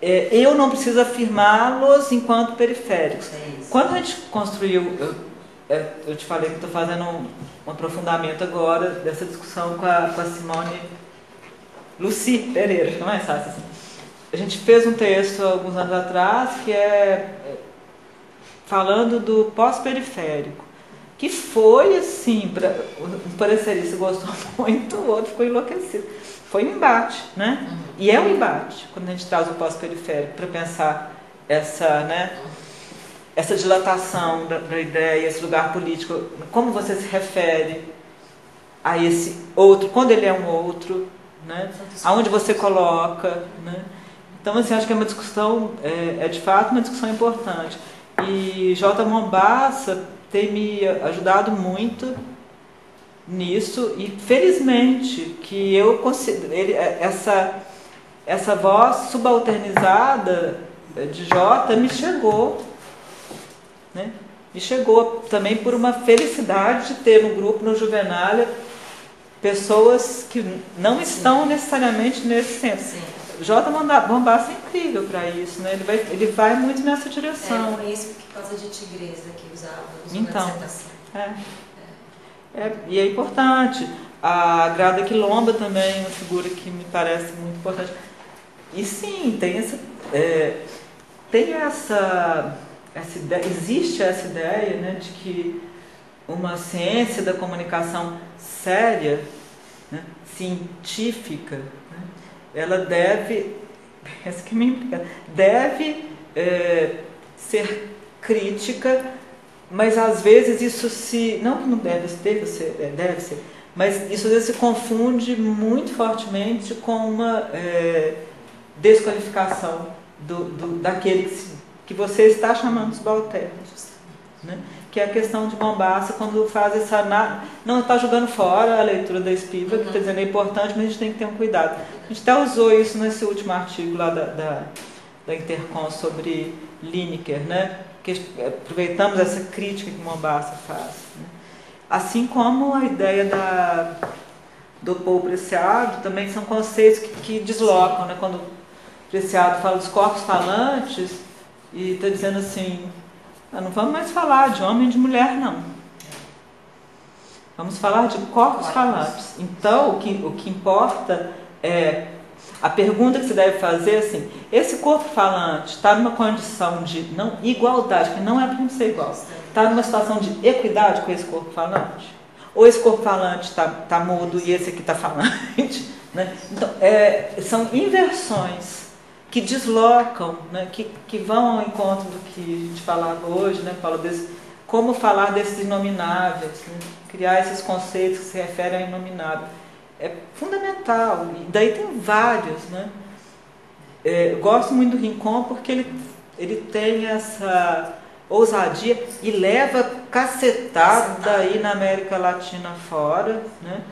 eu não preciso afirmá-los enquanto periféricos. Quando a gente construiu, eu te falei que estou fazendo um aprofundamento agora dessa discussão com a Simone Lucy Pereira, que é mais fácil assim. A gente fez um texto alguns anos atrás que falando do pós-periférico, que foi assim, um parecerista gostou muito, o outro ficou enlouquecido. Foi um embate, né? E é um embate quando a gente traz o pós-periférico para pensar essa dilatação da ideia, esse lugar político, como você se refere a esse outro, quando ele é um outro, né? Aonde você coloca, né? Então, assim, acho que é uma discussão, de fato uma discussão importante. E J. Mombassa tem me ajudado muito nisso, e felizmente que eu considero essa voz subalternizada de J me chegou, né? Me chegou também por uma felicidade de ter no grupo, no Juvenália, pessoas que não estão necessariamente nesse centro. J. Mombassa é incrível para isso, né? Ele vai muito nessa direção. Eu conheço por causa de Tigresa que usava então, e é importante. A Grada Quilomba também é uma figura que me parece muito importante. E sim, tem essa ideia, existe essa ideia, né, de que uma ciência da comunicação séria né, científica, né, ela deve, essa que me implica, deve ser crítica, mas às vezes isso se, não que não deve ser, deve ser, mas isso às vezes se confunde muito fortemente com uma desqualificação daquele que você está chamando de subalterno, né? Que é a questão de Mombassa, quando faz essa... Não está jogando fora a leitura da Spivak, que está dizendo é importante, mas a gente tem que ter um cuidado. A gente até usou isso nesse último artigo lá da Intercom sobre Lineker, né? Que aproveitamos essa crítica que Mombassa faz, né? Assim como a ideia do Paul Preciado, também são conceitos que deslocam, né? Quando o Preciado fala dos corpos falantes e está dizendo assim, não vamos mais falar de homem e de mulher, não. Vamos falar de corpos falantes. Então, o que importa é... A pergunta que se deve fazer é assim, esse corpo falante está numa condição de não igualdade, que não é para ser igual, está numa situação de equidade com esse corpo falante? Ou esse corpo falante está mudo e esse aqui está falante? Né? Então, são inversões que deslocam, né? que vão ao encontro do que a gente falava hoje, né, Paulo, como falar desses inomináveis, né? Criar esses conceitos que se referem ao inominável. É fundamental, e daí tem vários, né? Eu gosto muito do Rincon porque ele tem essa ousadia e leva cacetada aí na América Latina fora, né?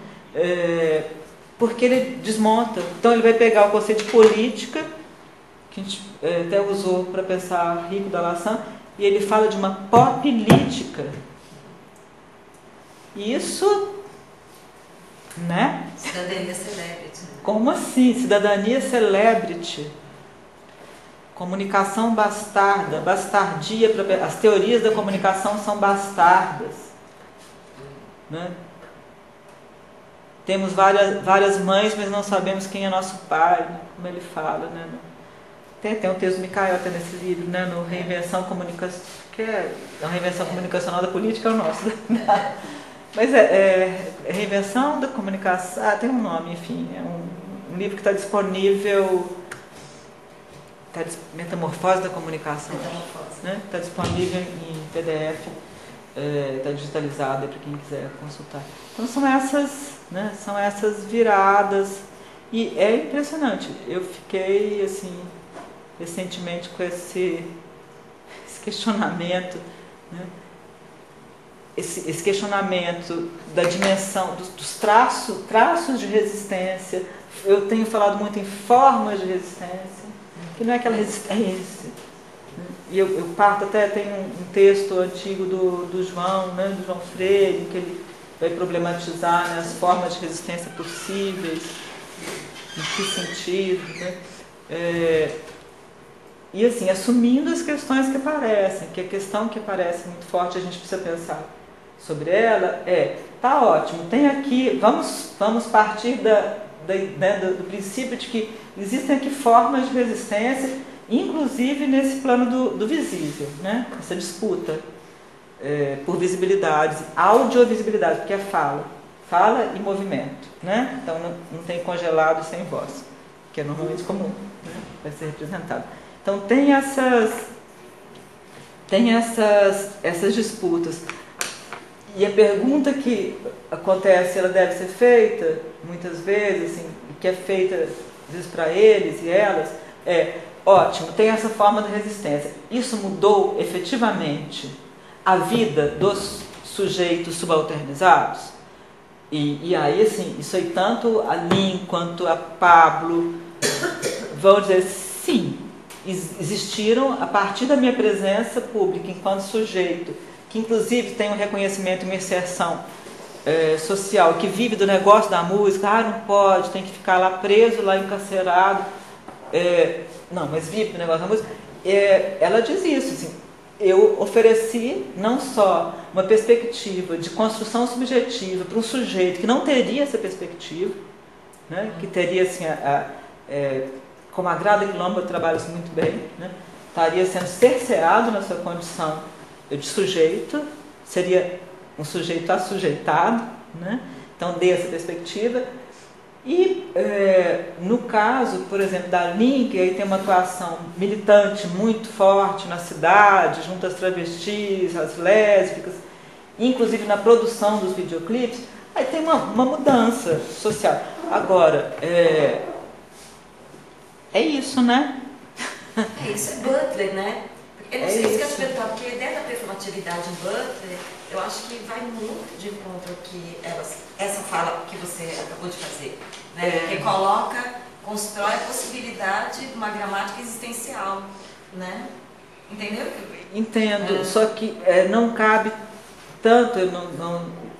Porque ele desmonta. Então ele vai pegar o conceito de política, que a gente até usou para pensar Rico da Lacan, e ele fala de uma popilítica. Isso... Né? Cidadania celebrity. Como assim? Cidadania celebrity. Comunicação bastarda, bastardia. As teorias da comunicação são bastardas. Né? Temos várias mães, mas não sabemos quem é nosso pai, como ele fala. Né? Tem um texto do Micael até nesse livro, né? No Reinvenção Comunicacional, que é a Reinvenção Comunicacional da Política, é o nosso. Mas Reinvenção da Comunicação, tem um nome, enfim, é um livro que está disponível, Metamorfose da Comunicação, né? Está disponível em PDF, está digitalizado para quem quiser consultar. Então são essas viradas, e é impressionante. Eu fiquei assim recentemente com esse questionamento, né? Esse questionamento da dimensão, dos traços de resistência. Eu tenho falado muito em formas de resistência, que não é aquela resistência. E eu parto até, tem um texto antigo do João, né, do João Freire, que ele vai problematizar, né, as formas de resistência possíveis, em que sentido, né? E assim, assumindo as questões que aparecem, que a questão que aparece muito forte, a gente precisa pensar sobre ela, tá ótimo, tem aqui, vamos partir do princípio de que existem aqui formas de resistência, inclusive nesse plano do visível, né? Essa disputa por visibilidades, audiovisibilidade, porque é fala e movimento, né? Então não tem congelado sem voz, que é normalmente comum, né? Vai ser representado. Então tem essas disputas. E a pergunta que acontece, ela deve ser feita, muitas vezes, assim, que é feita, às vezes, para eles e elas, ótimo, tem essa forma de resistência. Isso mudou, efetivamente, a vida dos sujeitos subalternizados? E aí, assim, isso aí, tanto a Lin quanto a Pablo vão dizer, sim, existiram, a partir da minha presença pública, enquanto sujeito, que inclusive tem um reconhecimento e uma inserção social, que vive do negócio da música, não pode, tem que ficar lá preso, lá encarcerado, não, mas vive do negócio da música, ela diz isso, assim, eu ofereci não só uma perspectiva de construção subjetiva para um sujeito que não teria essa perspectiva, né, que teria, assim, como a Grada Quilombo trabalha isso muito bem, né, estaria sendo cerceado na sua condição de sujeito, seria um sujeito assujeitado, né? Então dei essa perspectiva, E no caso, por exemplo, da Lin, que aí tem uma atuação militante muito forte na cidade, junto às travestis, às lésbicas, inclusive na produção dos videoclipes, aí tem uma mudança social. Agora, é isso, né? É isso, é Butler, né? Eu não sei se eu te perguntar, porque dentro da performatividade em Butler, eu acho que vai muito de encontro que essa fala que você acabou de fazer, né? Porque constrói a possibilidade de uma gramática existencial, né? Entendeu? Entendo, só que não cabe tanto, eu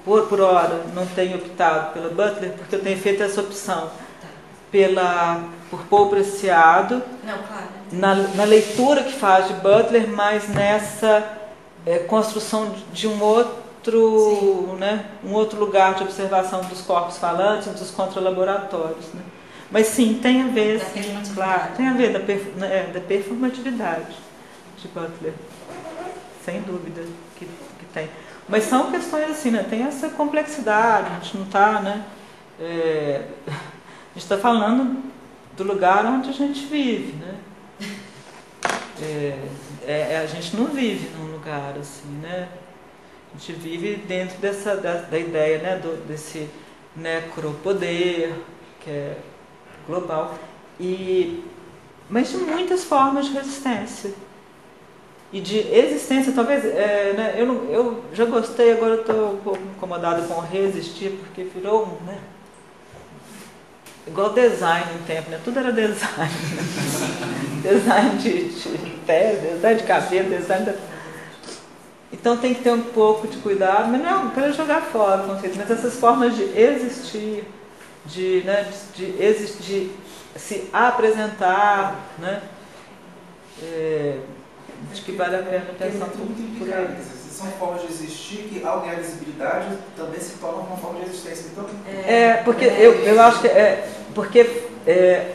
por hora não tenho optado pela Butler, porque eu tenho feito essa opção por Paul Preciado, não, claro, na leitura que faz de Butler, mas nessa construção de um outro, né, um outro lugar de observação dos corpos falantes, dos contralaboratórios, né? Mas sim, tem a ver, sim, claro, tem a ver da performatividade de Butler, sem dúvida que tem. Mas são questões assim, né? Tem essa complexidade, a gente não está, né? A gente está falando do lugar onde a gente vive, né? A gente não vive num lugar assim, né? A gente vive dentro da ideia, né? Desse necropoder, que é global, mas de muitas formas de resistência. E de existência, talvez, né, eu já gostei, agora eu estou um pouco incomodada com resistir, porque virou né, igual design um tempo, né? Tudo era design. Design de pé, design de cabelo, design Então tem que ter um pouco de cuidado, mas não é para jogar fora o conceito, mas essas formas de existir, de se apresentar, né? Acho que vale a pena pensar um pouco por aí. São formas de existir que, ao ganhar visibilidade, também se tornam uma forma de existência. Então, porque eu acho que porque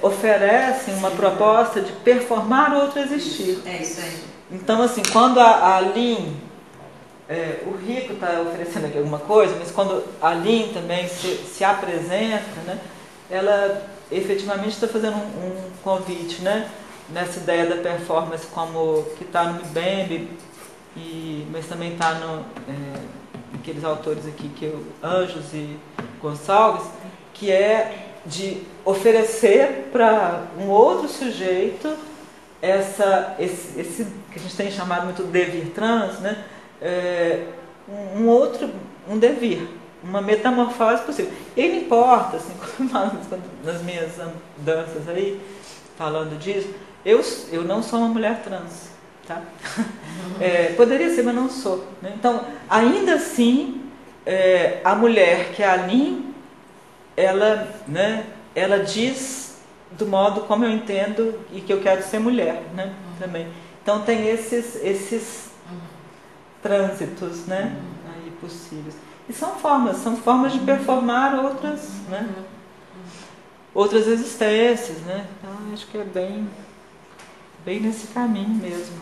oferecem uma proposta de performar outro existir. É isso aí. Então, assim, quando a Lin, o Rico está oferecendo aqui alguma coisa, mas quando a Lin também se apresenta, né, ela efetivamente está fazendo um convite, né? Nessa ideia da performance como que está no Mbembe, mas também está aqueles autores aqui, Anjos e Gonçalves, que é de oferecer para um outro sujeito esse que a gente tem chamado muito de devir trans, né? Um devir, uma metamorfose possível. E não importa, assim, como eu falo nas minhas danças aí, falando disso, eu não sou uma mulher trans, tá? Poderia ser, mas não sou, né? Então, ainda assim, a mulher que é a Lin, ela diz do modo como eu entendo e que eu quero ser mulher, né? Também. Então tem esses trânsitos, né? Aí possíveis. E são formas de performar outras, né? Outras existências, né? Então acho que é bem nesse caminho mesmo.